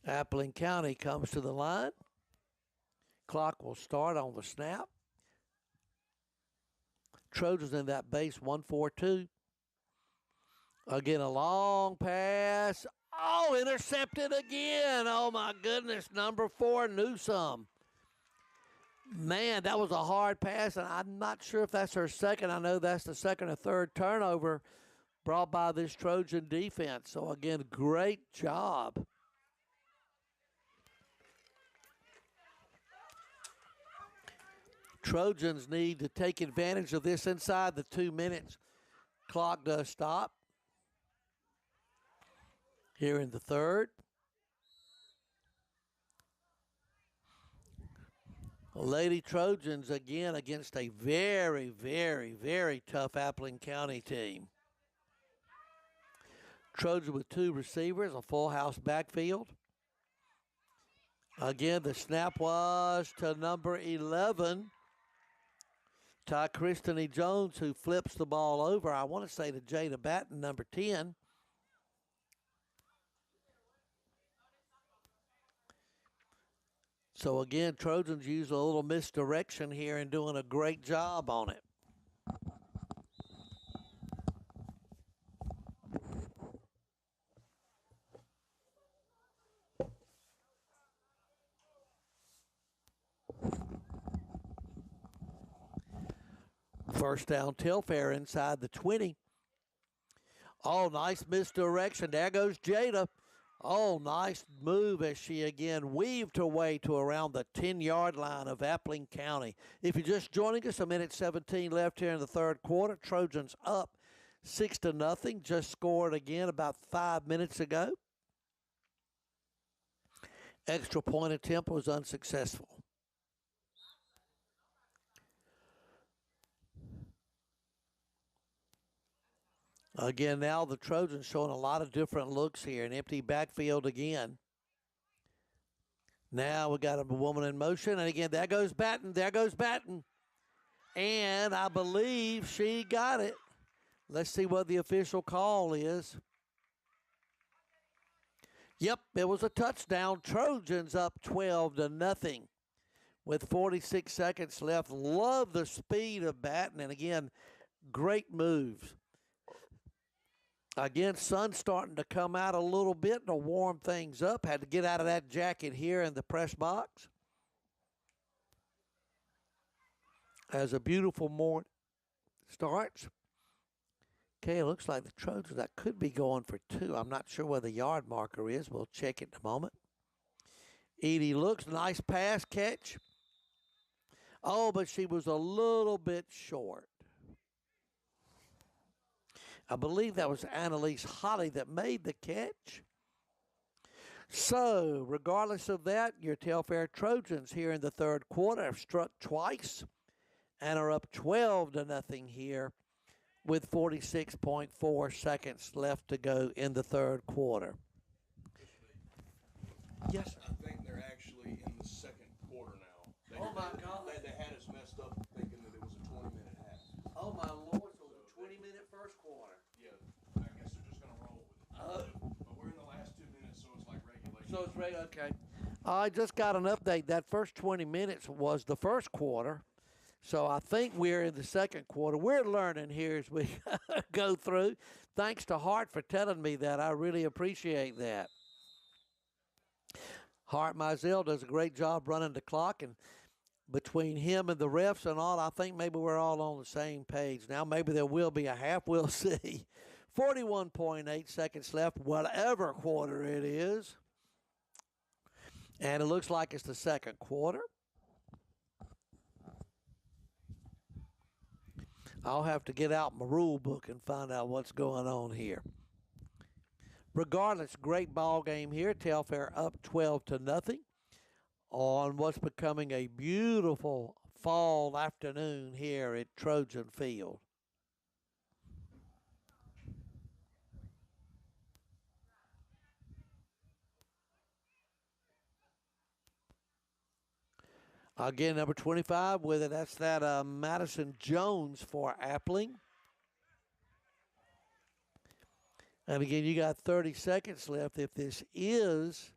Appling County comes to the line. Clock will start on the snap. Trojans in that base 1-4-2. Again, a long pass. Oh, intercepted again. Oh, my goodness. Number 4, Newsome. Man, that was a hard pass, and I'm not sure if that's her second. I know that's the second or third turnover brought by this Trojan defense. So, again, great job. Trojans need to take advantage of this inside the 2 minutes. Clock does stop here in the third. Lady Trojans again against a very, very, very tough Appling County team. Trojans with 2 receivers, a full house backfield. Again, the snap was to number 11, Ty Christine Jones, who flips the ball over. I want to say to Jada Batten, number 10. So again, Trojans use a little misdirection here and doing a great job on it. First down, Telfair inside the 20. Oh, nice misdirection. There goes Jada. Oh, nice move as she again weaved her way to around the 10-yard line of Appling County. If you're just joining us, 1:17 left here in the third quarter. Trojans up 6-0. Just scored again about 5 minutes ago. Extra point attempt was unsuccessful. Again, now the Trojans showing a lot of different looks here. An empty backfield again. Now we got a woman in motion. And again, there goes Batten. There goes Batten. And I believe she got it. Let's see what the official call is. Yep, it was a touchdown. Trojans up 12-0 with 46 seconds left. Love the speed of Batten. And again, great moves. Again, sun's starting to come out a little bit to warm things up. Had to get out of that jacket here in the press box. As a beautiful morning starts. Okay, it looks like the Trojans that could be going for 2. I'm not sure where the yard marker is. We'll check it in a moment. Edie looks, nice pass catch. Oh, but she was a little bit short. I believe that was Annalise Holly that made the catch. So, regardless of that, your Telfair Trojans here in the third quarter have struck twice and are up 12-0 here with 46.4 seconds left to go in the third quarter. Yes, sir. I think they're actually in the second quarter now. They Oh, my God. They had us messed up thinking that it was a 20-minute half. Oh, my Lord. So it was a 20-minute first quarter. Yeah, I guess they're just going to roll with it. But we're in the last 2 minutes, so it's like regulation. So it's right, okay. I just got an update. That first 20 minutes was the first quarter. So I think we're in the second quarter. We're learning here as we go through. Thanks to Hart for telling me that. I really appreciate that. Hart Mizell does a great job running the clock, and between him and the refs and all, I think maybe we're all on the same page. Now maybe there will be a half. We'll see. 41.8 seconds left, whatever quarter it is. And it looks like it's the second quarter. I'll have to get out my rule book and find out what's going on here. Regardless, great ball game here. Telfair up 12-0 on what's becoming a beautiful fall afternoon here at Trojan Field. Again, number 25 with it. That's that Madison Jones for Appling. And again, you got 30 seconds left. If this is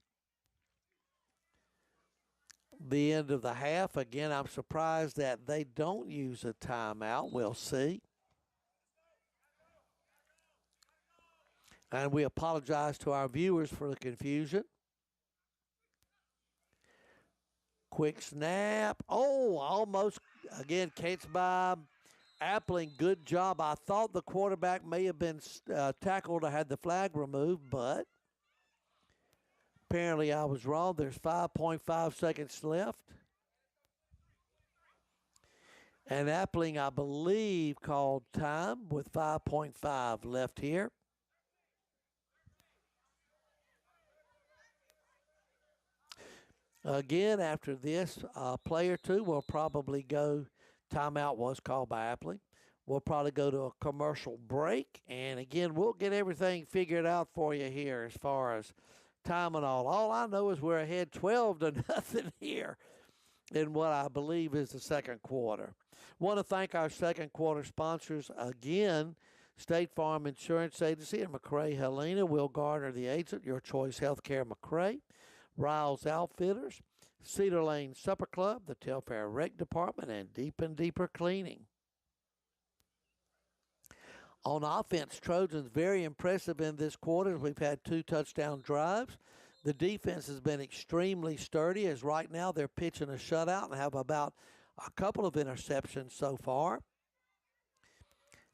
the end of the half, again, I'm surprised that they don't use a timeout. We'll see. And we apologize to our viewers for the confusion. Quick snap. Oh, almost, again, catch by Appling. Good job. I thought the quarterback may have been tackled or had the flag removed, but apparently I was wrong. There's 5.5 seconds left. And Appling, I believe, called time with 5.5 left here. Again, after this, play or two will probably go. Timeout was called by Appling. We'll probably go to a commercial break. And again, we'll get everything figured out for you here as far as time and all. All I know is we're ahead 12-0 here in what I believe is the second quarter. Want to thank our second quarter sponsors again. State Farm Insurance Agency and McRae Helena. Will Gardner, the agent. Your Choice Healthcare McRae. Riles Outfitters, Cedar Lane Supper Club, the Telfair Rec Department, and Deep and Deeper Cleaning. On offense, Trojans very impressive in this quarter. We've had 2 touchdown drives. The defense has been extremely sturdy, as right now they're pitching a shutout and have about a couple of interceptions so far.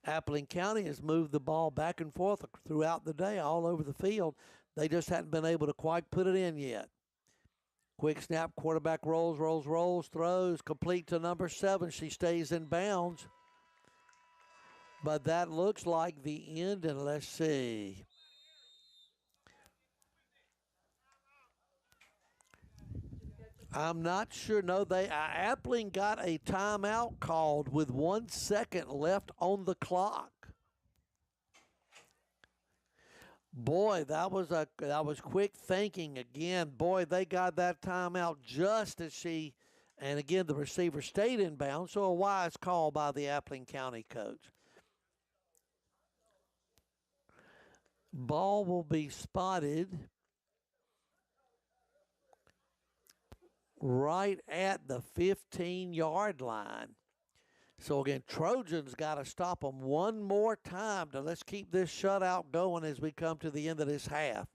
Appling County has moved the ball back and forth throughout the day all over the field. They just hadn't been able to quite put it in yet. Quick snap, quarterback rolls, throws, complete to number 7. She stays in bounds. But that looks like the end, and let's see. I'm not sure. No, Appling got a timeout called with 1 second left on the clock. Boy, that was quick thinking again. Boy, they got that timeout just as and again, the receiver stayed in bounds, so a wise call by the Appling County coach. Ball will be spotted right at the 15-yard line. So, again, Trojans got to stop them one more time to let's keep this shutout going as we come to the end of this half.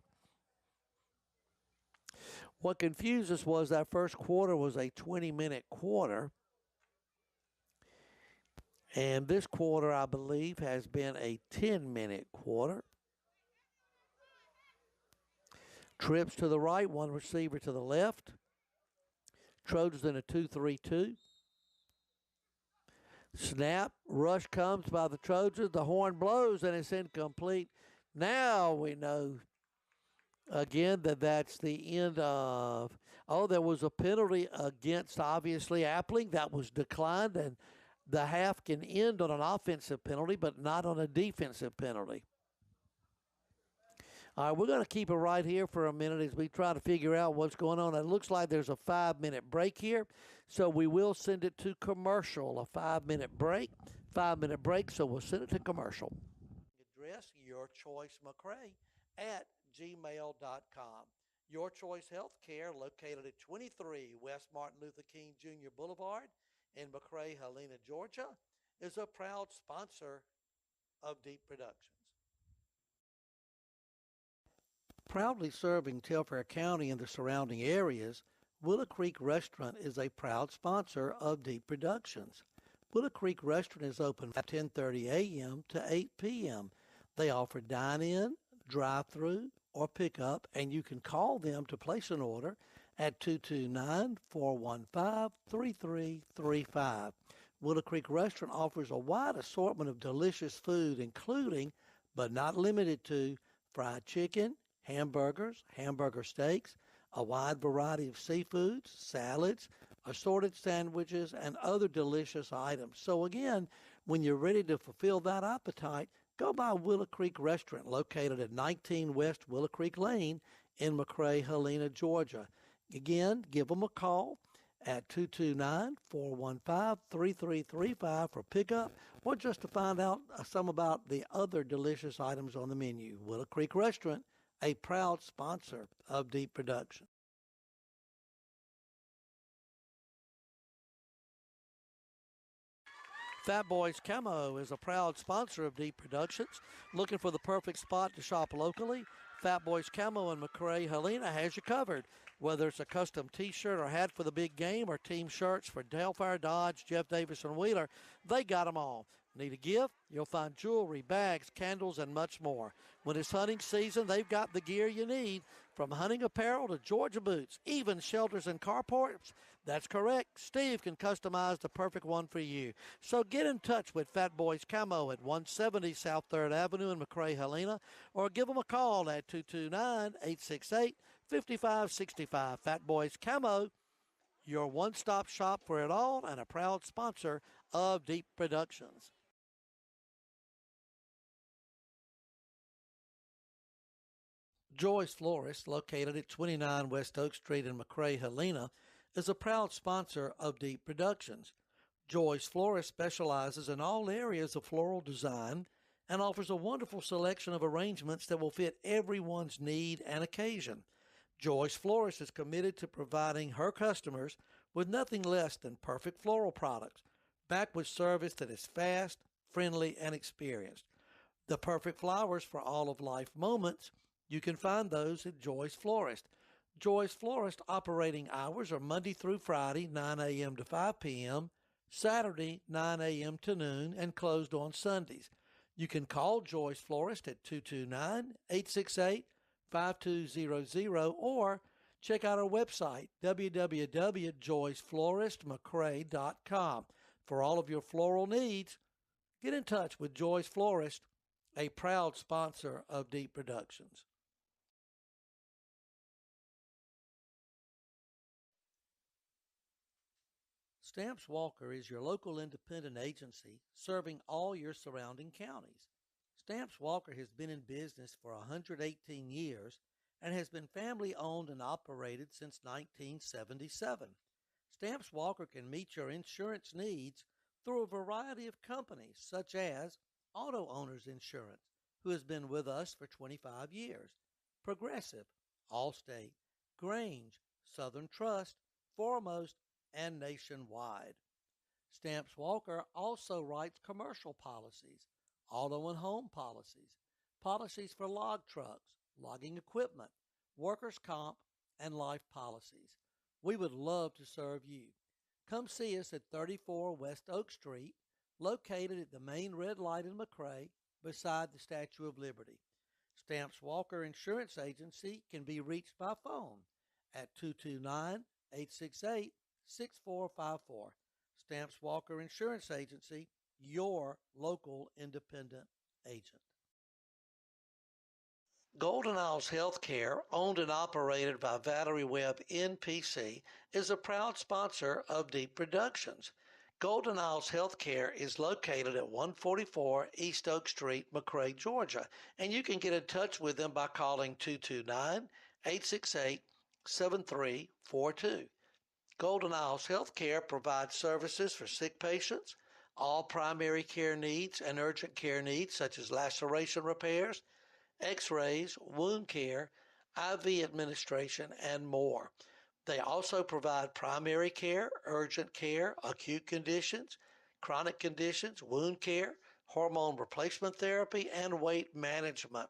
What confused us was that first quarter was a 20-minute quarter. And this quarter, I believe, has been a 10-minute quarter. Trips to the right, 1 receiver to the left. Trojans in a 2-3-2. Snap, rush comes by the Trojans. The horn blows, and it's incomplete. Now we know, again, that's the end of, there was a penalty against, obviously, Appling. That was declined, and the half can end on an offensive penalty, but not on a defensive penalty. All right, we're going to keep it right here for a minute as we try to figure out what's going on. It looks like there's a 5 minute break here, so we will send it to commercial. A 5 minute break, 5 minute break, so we'll send it to commercial. Address Your Choice McCray at gmail.com. Your Choice Healthcare, located at 23 West Martin Luther King Jr. Boulevard in McCray, Helena, Georgia, is a proud sponsor of Deep Productions. Proudly serving Telfair County and the surrounding areas, Willow Creek Restaurant is a proud sponsor of Deep Productions. Willow Creek Restaurant is open from 10:30 a.m. to 8 p.m. They offer dine-in, drive-through, or pickup, and you can call them to place an order at 229-415-3335. Willow Creek Restaurant offers a wide assortment of delicious food, including, but not limited to, fried chicken, hamburgers, hamburger steaks, a wide variety of seafoods, salads, assorted sandwiches, and other delicious items. So again, when you're ready to fulfill that appetite, go by Willow Creek Restaurant, located at 19 West Willow Creek Lane in McCray, Helena, Georgia. Again, give them a call at 229-415-3335 for pickup, or just to find out some about the other delicious items on the menu. Willow Creek Restaurant, a proud sponsor of Deep Production. Fat Boys Camo is a proud sponsor of Deep Productions. Looking for the perfect spot to shop locally? Fat Boys Camo in McCray, Helena has you covered. Whether it's a custom t-shirt or hat for the big game or team shirts for Telfair, Dodge, Jeff Davis, and Wheeler, they got them all. Need a gift? You'll find jewelry, bags, candles, and much more. When it's hunting season, they've got the gear you need, from hunting apparel to Georgia boots, even shelters and carports. That's correct. Steve can customize the perfect one for you. So get in touch with Fat Boys Camo at 170 South 3rd Avenue in McCray, Helena, or give them a call at 229-868-5565. Fat Boys Camo, your one-stop shop for it all and a proud sponsor of Deep Productions. Joy's Florist, located at 29 West Oak Street in McCray, Helena, is a proud sponsor of Deep Productions. Joy's Florist specializes in all areas of floral design and offers a wonderful selection of arrangements that will fit everyone's need and occasion. Joy's Florist is committed to providing her customers with nothing less than perfect floral products, backed with service that is fast, friendly, and experienced. The perfect flowers for all of life moments, you can find those at Joy's Florist. Joy's Florist operating hours are Monday through Friday, 9 a.m. to 5 p.m., Saturday, 9 a.m. to noon, and closed on Sundays. You can call Joy's Florist at 229-868-5200 or check out our website, www.joysfloristmccray.com. For all of your floral needs, get in touch with Joy's Florist, a proud sponsor of Deep Productions. Stamps Walker is your local independent agency serving all your surrounding counties. Stamps Walker has been in business for 118 years and has been family owned and operated since 1977. Stamps Walker can meet your insurance needs through a variety of companies such as Auto Owners Insurance, who has been with us for 25 years, Progressive, Allstate, Grange, Southern Trust, Foremost, and Nationwide. Stamps Walker also writes commercial policies, auto and home policies, policies for log trucks, logging equipment, workers' comp, and life policies. We would love to serve you. Come see us at 34 West Oak Street, located at the main red light in McCray, beside the Statue of Liberty. Stamps Walker Insurance Agency can be reached by phone at 229-868-6454. Stamps Walker Insurance Agency, your local independent agent. Golden Isles Healthcare, owned and operated by Valerie Webb NPC, is a proud sponsor of Deep Productions. Golden Isles Healthcare is located at 144 East Oak Street, McRae, Georgia, and you can get in touch with them by calling 229-868-7342. Golden Isles Healthcare provides services for sick patients, all primary care needs and urgent care needs such as laceration repairs, x-rays, wound care, IV administration, and more. They also provide primary care, urgent care, acute conditions, chronic conditions, wound care, hormone replacement therapy, and weight management.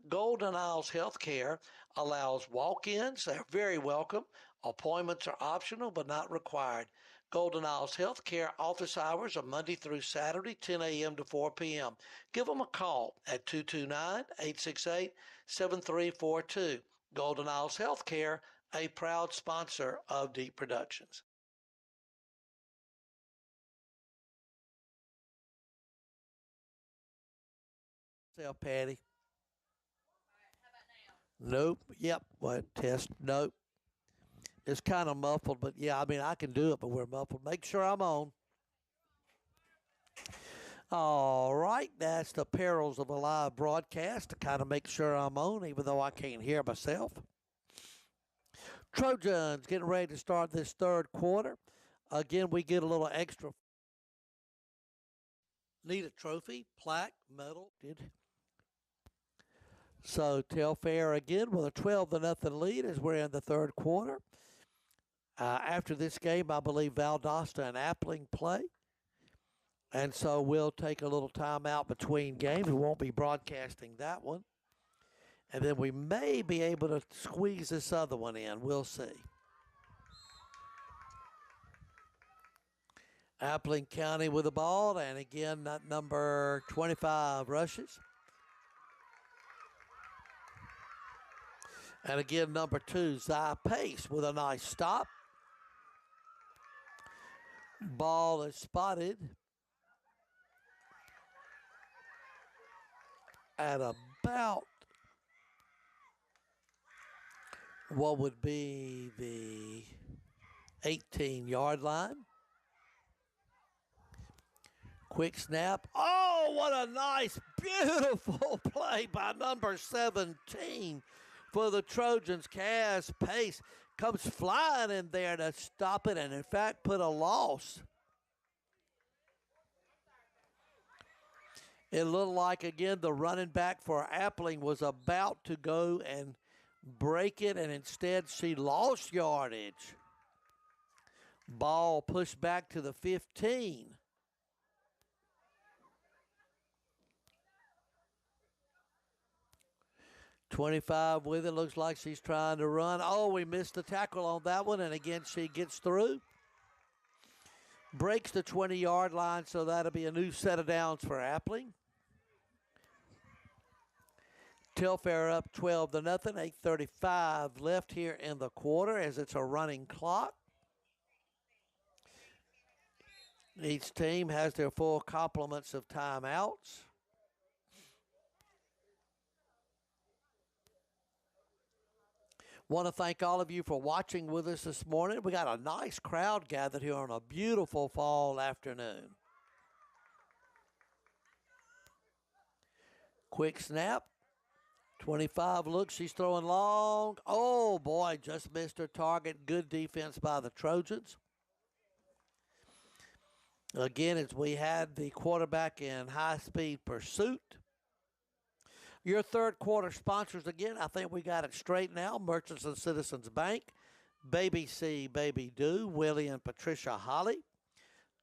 Golden Isles Healthcare allows walk-ins. They're very welcome. Appointments are optional but not required. Golden Isles Healthcare office hours are Monday through Saturday, 10 a.m. to 4 p.m. Give them a call at 229-868-7342. Golden Isles Healthcare, a proud sponsor of Deep Productions. Self, Patty. Nope. Yep. What test? Nope. It's kind of muffled, but yeah, I mean, I can do it, but we're muffled. Make sure I'm on. All right, that's the perils of a live broadcast to kind of make sure I'm on, even though I can't hear myself. Trojans getting ready to start this third quarter. Again, we get a little extra. Need a trophy, plaque, medal. So Telfair again with a 12-0 lead as we're in the third quarter. After this game, I believe Valdosta and Appling play. And so we'll take a little time out between games. We won't be broadcasting that one. And then we may be able to squeeze this other one in. We'll see. Appling County with the ball. And again, that number 25 rushes. And again, number 2, Zy Pace with a nice stop. Ball is spotted at about what would be the 18-yard line. Quick snap. Oh, what a nice, beautiful play by number 17 for the Trojans. Kaz Pace comes flying in there to stop it and, in fact, put a loss. It looked like, again, the running back for Appling was about to go and break it, and instead she lost yardage. Ball pushed back to the 15. .25 with it. Looks like she's trying to run. Oh, we missed the tackle on that one, and again she gets through. Breaks the 20-yard line, so that'll be a new set of downs for Appling. Telfair up 12-0. 8:35 left here in the quarter as it's a running clock. Each team has their full complements of timeouts. Want to thank all of you for watching with us this morning. We got a nice crowd gathered here on a beautiful fall afternoon. Quick snap. 25 looks. She's throwing long. Oh, boy, just missed her target. Good defense by the Trojans. Again, as we had the quarterback in high-speed pursuit. Your third quarter sponsors, again, I think we got it straight now. Merchants and Citizens Bank, Baby C, Baby Do, Willie and Patricia Holly,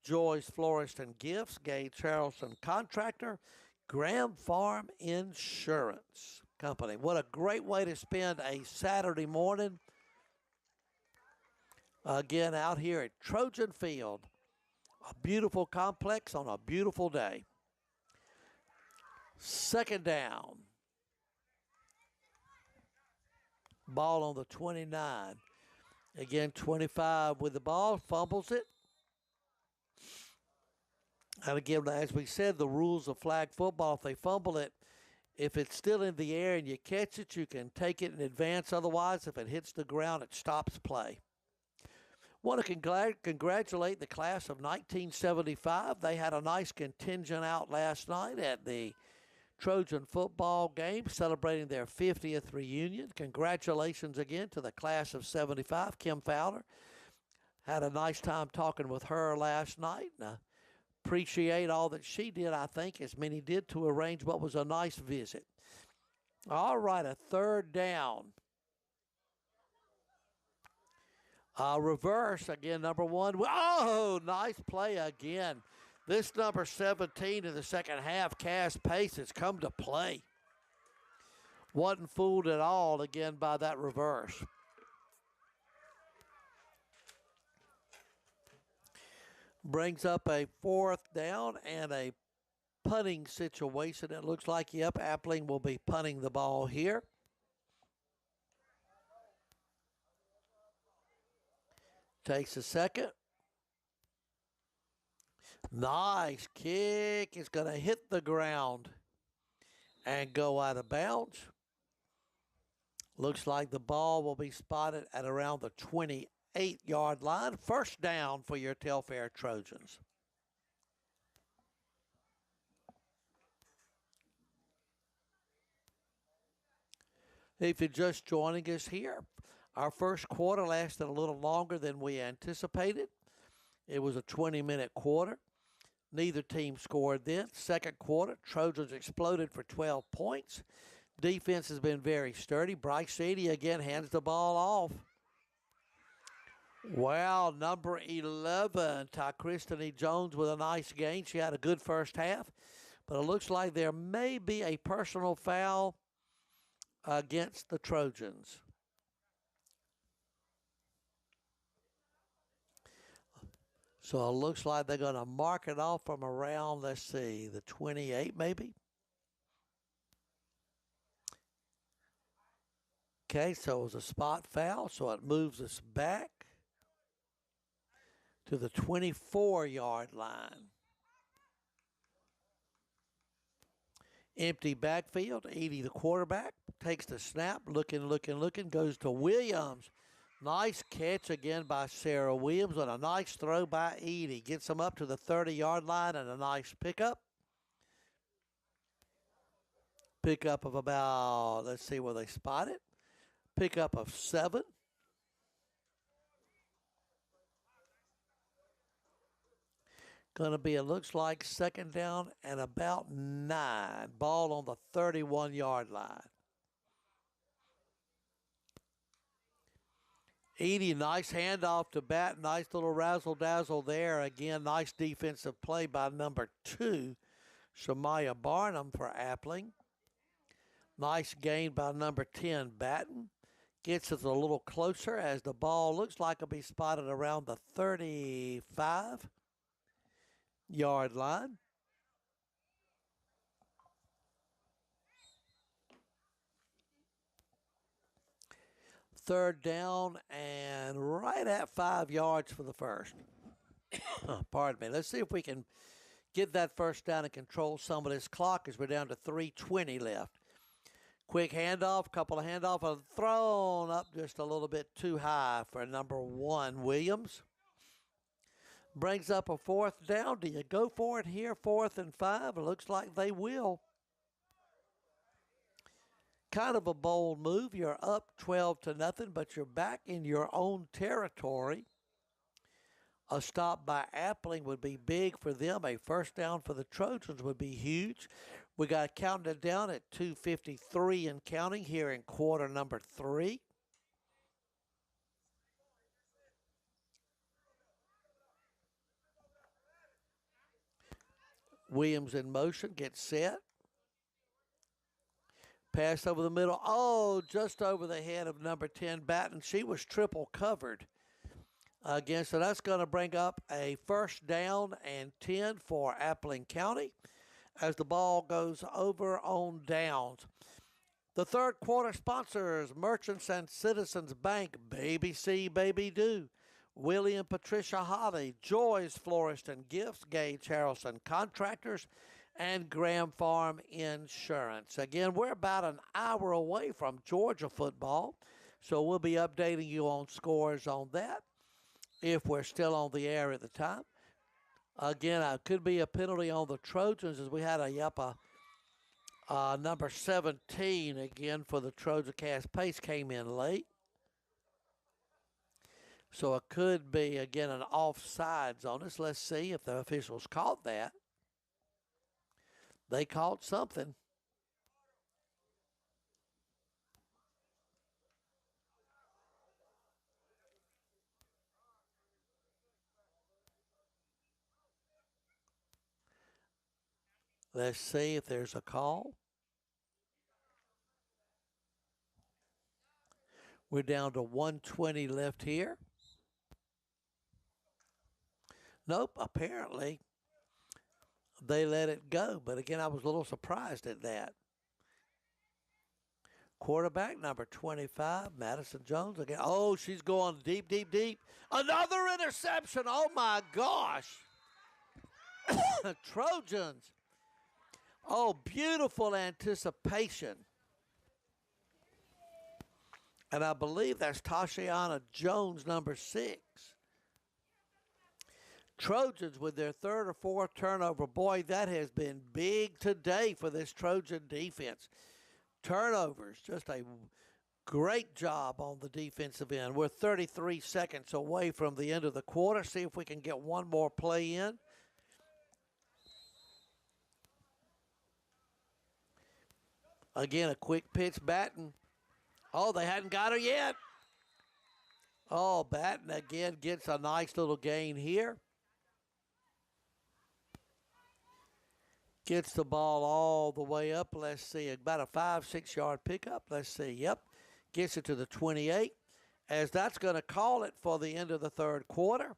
Joy's Florist and Gifts, Gage Harrelson Contractor, Graham Farm Insurance Company. What a great way to spend a Saturday morning. Again, out here at Trojan Field. A beautiful complex on a beautiful day. Second down. Ball on the 29. Again, 25 with the ball. Fumbles it. And again, as we said, the rules of flag football, if they fumble it, if it's still in the air and you catch it, you can take it in advance. Otherwise, if it hits the ground, it stops play. Want to congratulate the class of 1975. They had a nice contingent out last night at the Trojan football game celebrating their 50th reunion. Congratulations again to the class of 75. Kim Fowler had a nice time talking with her last night. And appreciate all that she did, I think, as many did, to arrange what was a nice visit. All right, a third down. Reverse again, number one. Oh, nice play again. This number 17 in the second half, Cass Pace, has come to play. Wasn't fooled at all again by that reverse. Brings up a fourth down and a punting situation. It looks like, yep, Appling will be punting the ball here. Takes a second. Nice kick. It's going to hit the ground and go out of bounds. Looks like the ball will be spotted at around the 28-yard line. First down for your Telfair Trojans. If you're just joining us here, our first quarter lasted a little longer than we anticipated. It was a 20-minute quarter. Neither team scored then. Second quarter, Trojans exploded for 12 points. Defense has been very sturdy. Bryce Edie again hands the ball off. Wow, number 11, Kristany Jones with a nice gain. She had a good first half, but it looks like there may be a personal foul against the Trojans. So it looks like they're going to mark it off from around, let's see, the 28 maybe. Okay, so it was a spot foul, so it moves us back to the 24-yard line. Empty backfield. Edie, the quarterback, takes the snap, looking, goes to Williams. Nice catch again by Sarah Williams and a nice throw by Edie. Gets them up to the 30-yard line and a nice pickup. Pickup of about, let's see where they spot it. Pickup of 7. Going to be, it looks like, second down and about 9. Ball on the 31-yard line. Edie, nice handoff to Bat. Nice little razzle-dazzle there. Again, nice defensive play by number 2, Shamaya Barnum for Appling. Nice gain by number 10, Batten. Gets us a little closer as the ball looks like it'll be spotted around the 35-yard line. Third down and right at 5 yards for the first. Pardon me. Let's see if we can get that first down and control some of this clock as we're down to 3:20 left. Quick handoff, couple of handoff, and thrown up just a little bit too high for number 1, Williams. Brings up a fourth down. Do you go for it here, 4th and 5? It looks like they will. Kind of a bold move. You're up 12-0, but you're back in your own territory. A stop by Appling would be big for them. A first down for the Trojans would be huge. We got counted down at 2:53 and counting here in quarter number 3. Williams in motion, gets set. Pass over the middle. Oh, just over the head of number 10, Batten. She was triple covered again. So that's going to bring up a first down and 10 for Appling County as the ball goes over on downs. The third quarter sponsors, Merchants and Citizens Bank, Baby C, Baby Do, Willie and Patricia Holly, Joy's Florist and Gifts, Gage Harrelson Contractors, and Graham Farm Insurance. Again, we're about an hour away from Georgia football, so we'll be updating you on scores on that. if we're still on the air at the time. Again, it could be a penalty on the Trojans as we had a number 17 again for the Trojan Cast Pace came in late. So it could be, again, an offsides on us. Let's see if the officials caught that. They caught something. Let's see if there's a call. We're down to 120 left here. Nope, apparently they let it go. But again, I was a little surprised at that. Quarterback number 25, Madison Jones again. Oh, she's going deep, deep, deep. Another interception. Oh my gosh. Trojans. Oh, beautiful anticipation. And I believe that's Tashiana Jones, number 6. Trojans with their third or fourth turnover. Boy, that has been big today for this Trojan defense. Turnovers, just a great job on the defensive end. We're 33 seconds away from the end of the quarter. See if we can get one more play in. Again, a quick pitch, Batten. Oh, they hadn't got her yet. Oh, Batten again gets a nice little gain here. Gets the ball all the way up. Let's see, about a 5-6 yard pickup. Let's see, yep. Gets it to the 28, as that's going to call it for the end of the third quarter.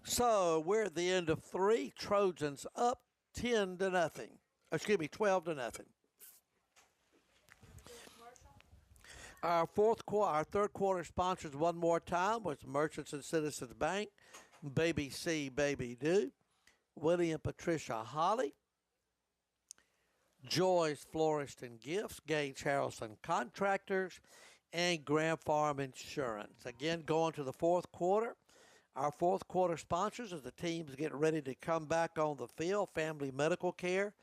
So we're at the end of 3. Trojans up 10-0. Excuse me, 12-0. Our third quarter sponsors one more time was Merchants and Citizens Bank, Baby C, Baby Do, William Patricia Holly, Joy's Florist and Gifts, Gage Harrelson Contractors, and Grand Farm Insurance. Again, going to the fourth quarter. Our fourth quarter sponsors as the teams get ready to come back on the field, Family Medical Care,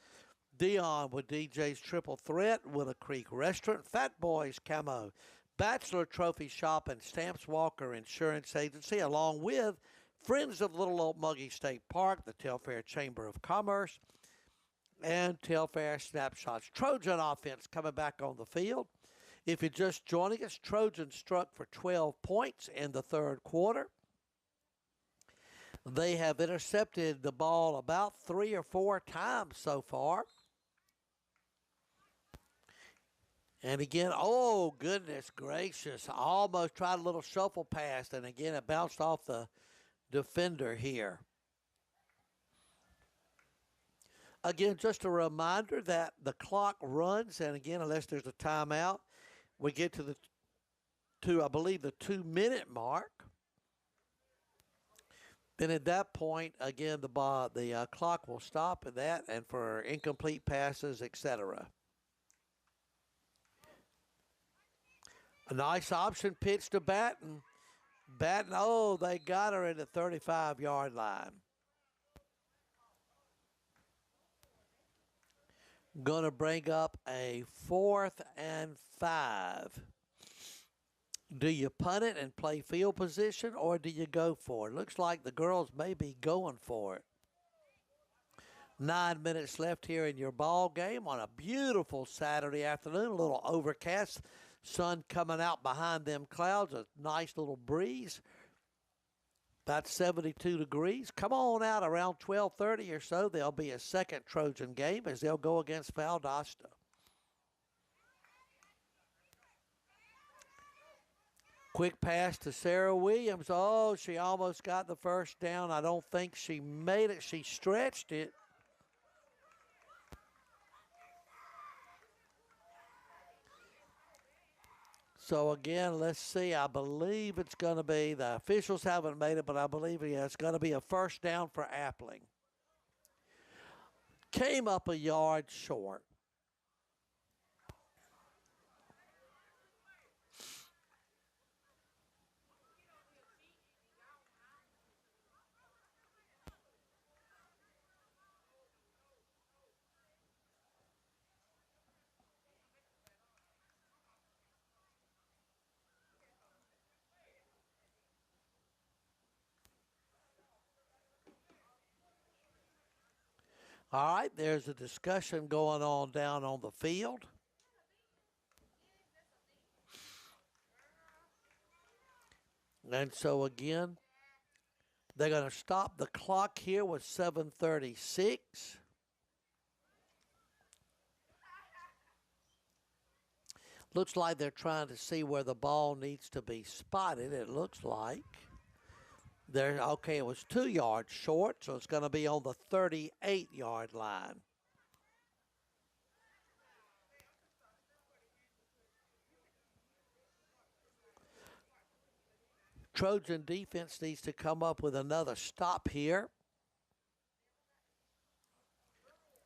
Dion with DJ's Triple Threat, Willow Creek Restaurant, Fat Boys Camo, Bachelor Trophy Shop, and Stamps Walker Insurance Agency, along with Friends of Little Old Muggy State Park, the Telfair Chamber of Commerce, and Telfair Snapshots. Trojan offense coming back on the field. If you're just joining us, Trojan struck for 12 points in the third quarter. They have intercepted the ball about 3 or 4 times so far. And again, oh, goodness gracious, almost tried a little shuffle pass, and again, it bounced off the defender here. Again, just a reminder that the clock runs, and again, unless there's a timeout, we get to I believe, the 2-minute mark. Then at that point, again, the clock will stop at that, and for incomplete passes, etc. A nice option pitch to Batten. Batten, oh, they got her at the 35-yard line. Going to bring up a 4th and 5. Do you punt it and play field position, or do you go for it? Looks like the girls may be going for it. 9 minutes left here in your ball game on a beautiful Saturday afternoon. A little overcast, sun coming out behind them clouds, a nice little breeze. About 72 degrees. Come on out around 12:30 or so. There'll be a second Trojan game as they'll go against Valdosta. Quick pass to Sarah Williams. Oh, she almost got the first down. I don't think she made it. She stretched it. So again, let's see. I believe it's going to be, the officials haven't made it, but I believe it's going to be a first down for Appling. came up a yard short. All right, there's a discussion going on down on the field. And so again, they're going to stop the clock here with 7:36. Looks like they're trying to see where the ball needs to be spotted, it looks like. There, okay, it was 2 yards short, so it's going to be on the 38-yard line. Trojan defense needs to come up with another stop here.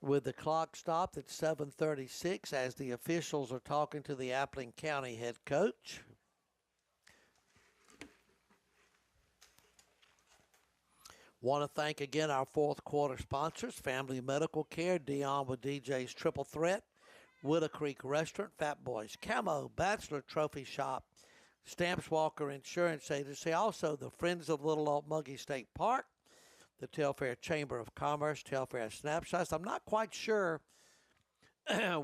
With the clock stopped at 7:36 as the officials are talking to the Appling County head coach. Want to thank again our fourth quarter sponsors, Family Medical Care, Dion with DJ's Triple Threat, Willow Creek Restaurant, Fat Boys Camo, Bachelor Trophy Shop, Stamps Walker Insurance Agency, also the Friends of Little Old Muggy State Park, the Telfair Chamber of Commerce, Telfair Snapshots. I'm not quite sure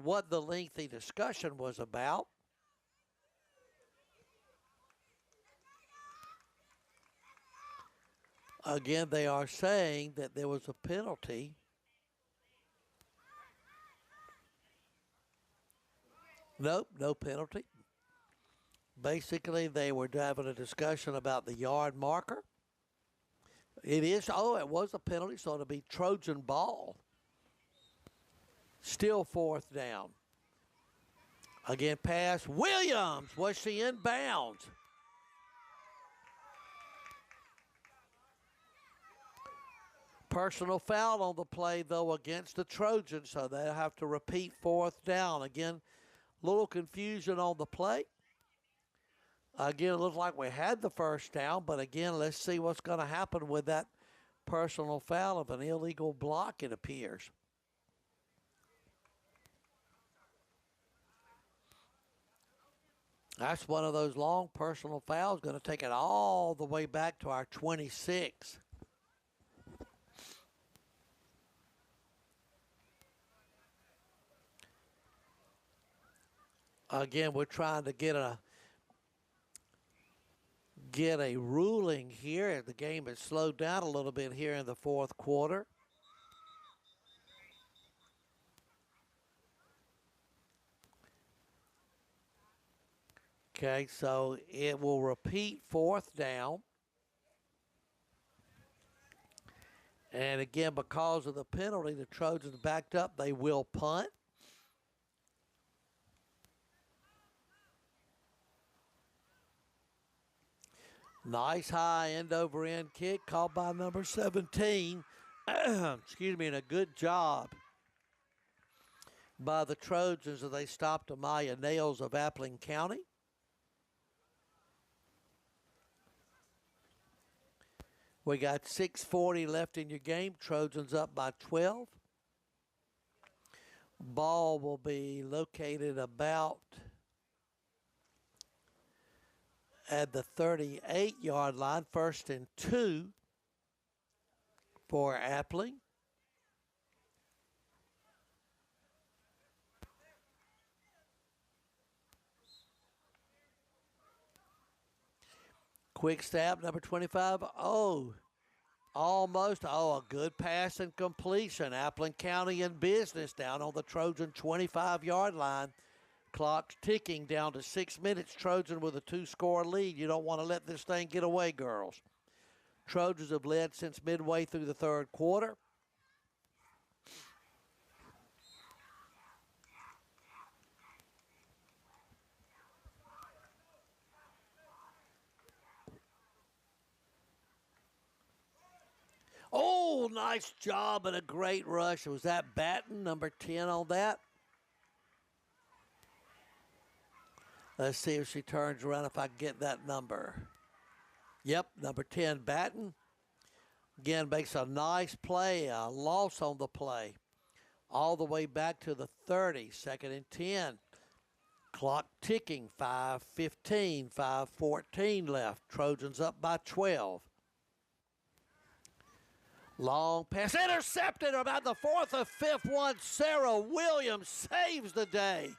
what the lengthy discussion was about. Again, they are saying that there was a penalty. Nope, no penalty. Basically, they were having a discussion about the yard marker. It was a penalty, so it'll be Trojan ball. Still fourth down. Again, pass. Williams, was she in bounds? Personal foul on the play, though, against the Trojans, so they'll have to repeat fourth down. Again, little confusion on the play. Again, it looks like we had the first down, but again, let's see what's going to happen with that personal foul of an illegal block, it appears. That's one of those long personal fouls, going to take it all the way back to our 26. Again, we're trying to get a ruling here. The game has slowed down a little bit here in the fourth quarter. Okay, so it will repeat fourth down. And again, because of the penalty, the Trojans backed up. They will punt. Nice high end-over-end kick called by number 17. Excuse me, and a good job by the Trojans as they stopped Amaya Nails of Appling County. We got 6:40 left in your game. Trojans up by 12. Ball will be located about at the 38-yard line, 1st and 2 for Appling. Quick stab, number 25. Oh, almost. Oh, a good pass and completion. Appling County in business down on the Trojan 25-yard line. Clock's ticking down to 6 minutes. Trojan with a 2-score lead. You don't want to let this thing get away, girls. Trojans have led since midway through the third quarter. Oh, nice job and a great rush. Was that Batten, number 10 on that? Let's see if she turns around, if I can get that number. Yep, number 10, Batten. Again, makes a nice play, a loss on the play. All the way back to the 30, 2nd and 10. Clock ticking, 5:15, 5:14 left. Trojans up by 12. Long pass intercepted about the 4th or 5th one. Sarah Williams saves the day.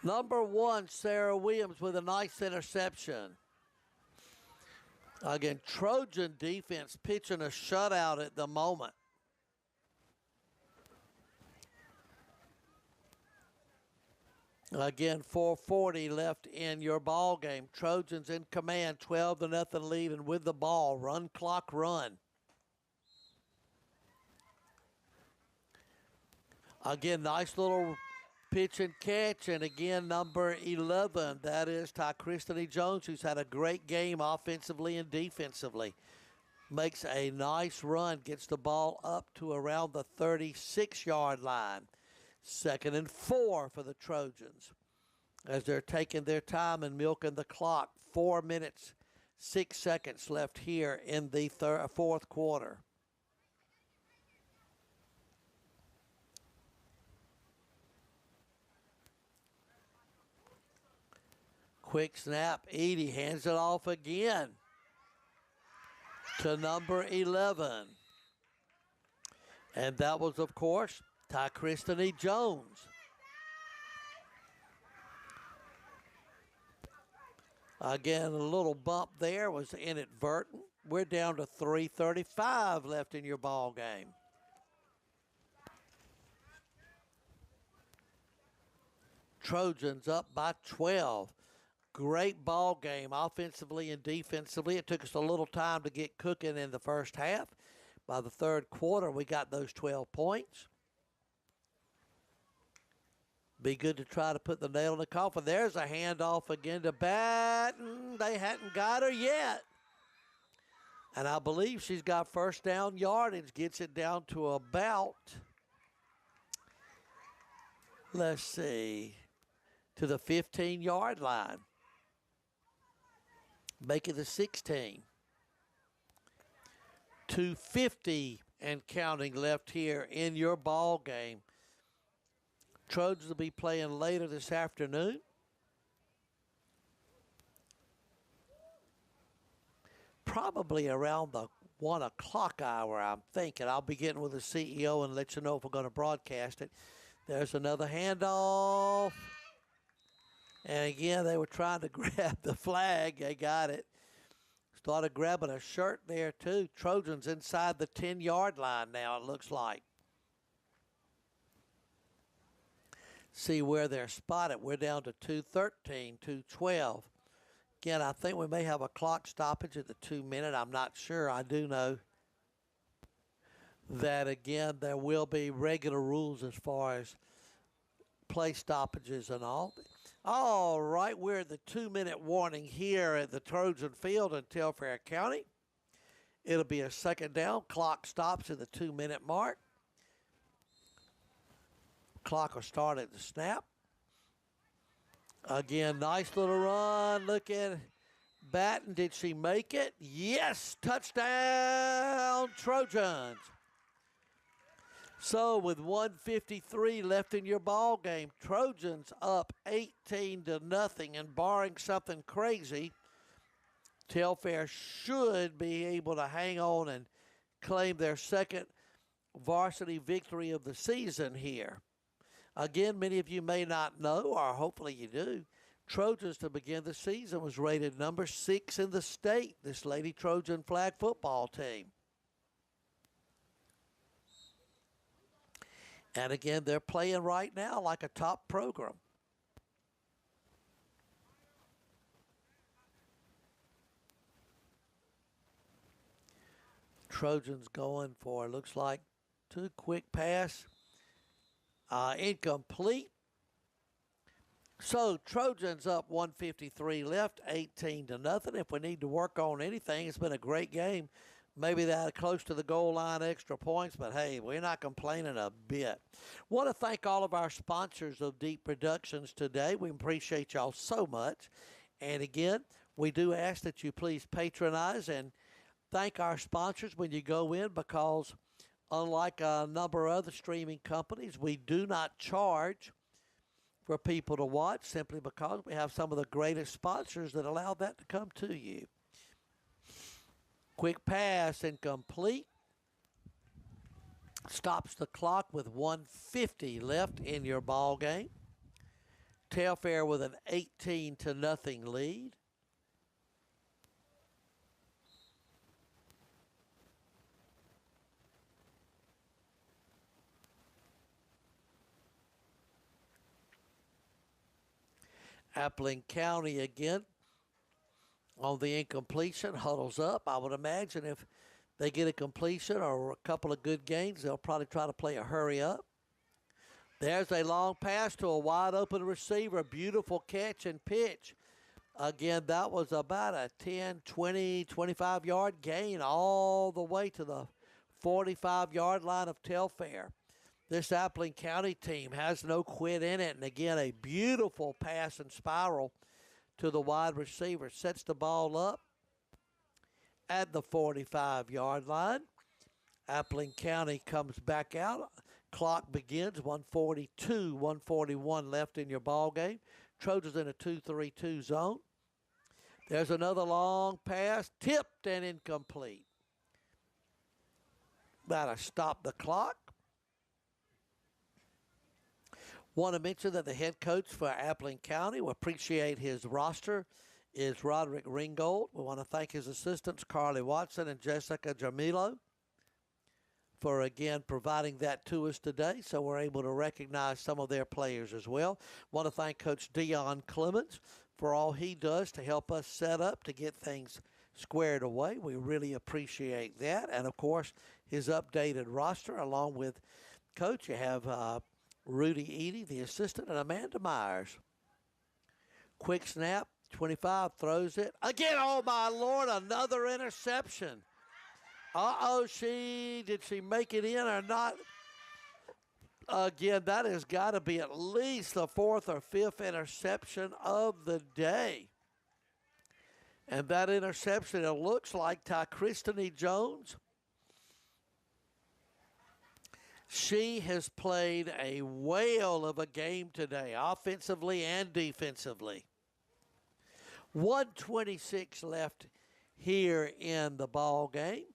Number 1, Sarah Williams with a nice interception. Again, Trojan defense pitching a shutout at the moment. Again, 4:40 left in your ball game. Trojans in command, 12-0 lead, and with the ball, run clock run. Again, nice little pitch and catch, and again, number 11, that is Kristany Jones, who's had a great game offensively and defensively. Makes a nice run, gets the ball up to around the 36-yard line. 2nd and 4 for the Trojans as they're taking their time and milking the clock. 4 minutes, 6 seconds left here in the fourth quarter. Quick snap. Edie hands it off again to number 11. And that was, of course, Kristany Jones. Again, a little bump there was inadvertent. We're down to 3:35 left in your ball game. Trojans up by 12. Great ball game offensively and defensively. It took us a little time to get cooking in the first half. By the third quarter, we got those 12 points. Be good to try to put the nail in the coffin. There's a handoff again to Batten. They hadn't got her yet. And I believe she's got first down yardage. Gets it down to about, let's see, to the 15-yard line. Make it a 16. 2:50 and counting left here in your ball game. Trojans will be playing later this afternoon. Probably around the 1 o'clock hour, I'm thinking. I'll be getting with the CEO and let you know if we're going to broadcast it. There's another handoff. And again, they were trying to grab the flag. They got it. Started grabbing a shirt there, too. Trojans inside the 10-yard line now, it looks like. See where they're spotted. We're down to 2:13, 2:12. Again, I think we may have a clock stoppage at the 2-minute. I'm not sure. I do know that, again, there will be regular rules as far as play stoppages and all. All right, we're at the 2-minute warning here at the Trojan Field in Telfair County. It'll be a second down. Clock stops at the 2-minute mark. Clock will start at the snap. Again, nice little run. Look at Batten. Did she make it? Yes, touchdown Trojans. So with 1:53 left in your ball game, Trojans up 18-0, and barring something crazy, Telfair should be able to hang on and claim their second varsity victory of the season here. Again, many of you may not know, or hopefully you do, Trojans to begin the season was rated number 6 in the state, this Lady Trojan flag football team. And again, they're playing right now like a top program. Trojans going for, looks like, 2 quick pass. Incomplete. So Trojans up 153 left, 18 to nothing. If we need to work on anything, it's been a great game. Maybe that close to the goal line, extra points, but hey, we're not complaining a bit. Want to thank all of our sponsors of Deep Productions today. We appreciate y'all so much. And again, we do ask that you please patronize and thank our sponsors when you go in, because unlike a number of other streaming companies, we do not charge for people to watch, simply because we have some of the greatest sponsors that allow that to come to you. Quick pass incomplete. Stops the clock with 150 left in your ball game. Telfair with an 18 to nothing lead. Appling County again on the incompletion, huddles up. I would imagine if they get a completion or a couple of good gains, they'll probably try to play a hurry up. There's a long pass to a wide open receiver. Beautiful catch and pitch. Again, that was about a 10, 20, 25-yard gain all the way to the 45-yard line of Telfair. This Appling County team has no quit in it. And again, a beautiful pass and spiral to the wide receiver. Sets the ball up at the 45-yard line. Appling County comes back out. Clock begins, 142, 141 left in your ball game. Trojans in a 2-3-2 zone. There's another long pass, tipped and incomplete. About to stop the clock. Want to mention that the head coach for Appling County, we appreciate his roster, is Roderick Ringgold. We want to thank his assistants, Carly Watson and Jessica Jamilo, for, again, providing that to us today, so we're able to recognize some of their players as well. Want to thank Coach Dion Clemens for all he does to help us set up to get things squared away. We really appreciate that. And, of course, his updated roster, along with Coach, you have Rudy Eady, the assistant, and Amanda Myers. Quick snap, 25, throws it. Again, oh, my Lord, another interception. Did she make it in or not? Again, that has got to be at least the fourth or fifth interception of the day. And that interception, it looks like Christine Jones. She has played a whale of a game today, offensively and defensively. 1:26 left here in the ball game.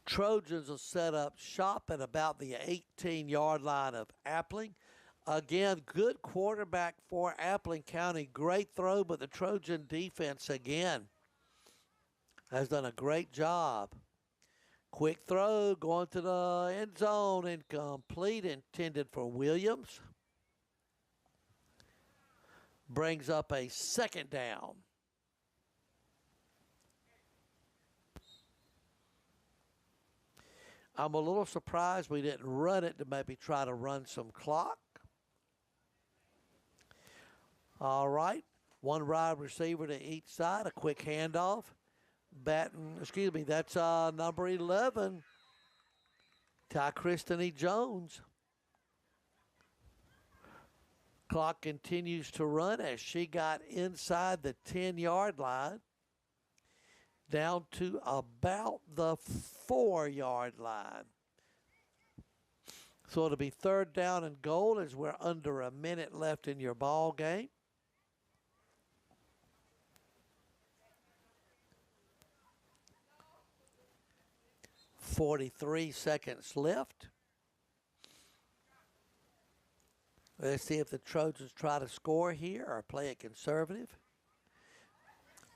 Trojans will set up shop at about the 18-yard line of Appling. Again, good quarterback for Appling County. Great throw, but the Trojan defense, again, has done a great job. Quick throw, going to the end zone, incomplete, intended for Williams. Brings up a second down. I'm a little surprised we didn't run it to maybe try to run some clock. All right, one wide receiver to each side, a quick handoff. That's number 11, Christine Jones. Clock continues to run as she got inside the 10-yard line, down to about the 4-yard line. So it'll be third down and goal as we're under a minute left in your ball game. .43 seconds left. Let's see if the Trojans try to score here or play it conservative.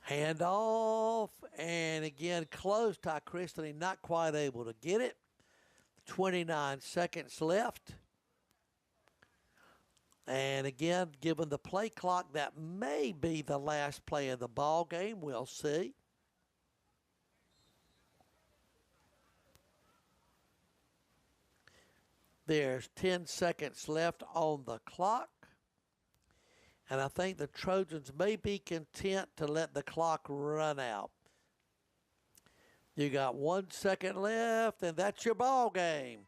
Handoff, and again, close. Christine not quite able to get it. 29 seconds left. And again, given the play clock, that may be the last play of the ball game. We'll see. There's 10 seconds left on the clock. And I think the Trojans may be content to let the clock run out. You got 1 second left, and that's your ball game.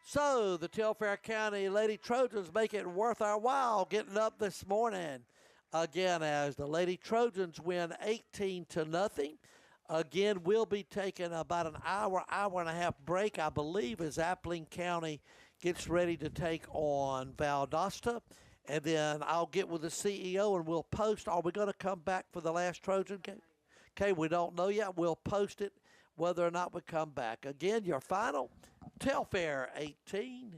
So the Telfair County Lady Trojans make it worth our while getting up this morning. Again, as the Lady Trojans win 18-0. Again, we'll be taking about an hour and a half break, I believe, as Appling County gets ready to take on Valdosta. And then I'll get with the CEO and we'll post. Are we going to come back for the last Trojan game? Okay, we don't know yet. We'll post it whether or not we come back. Again, your final, Telfair 18.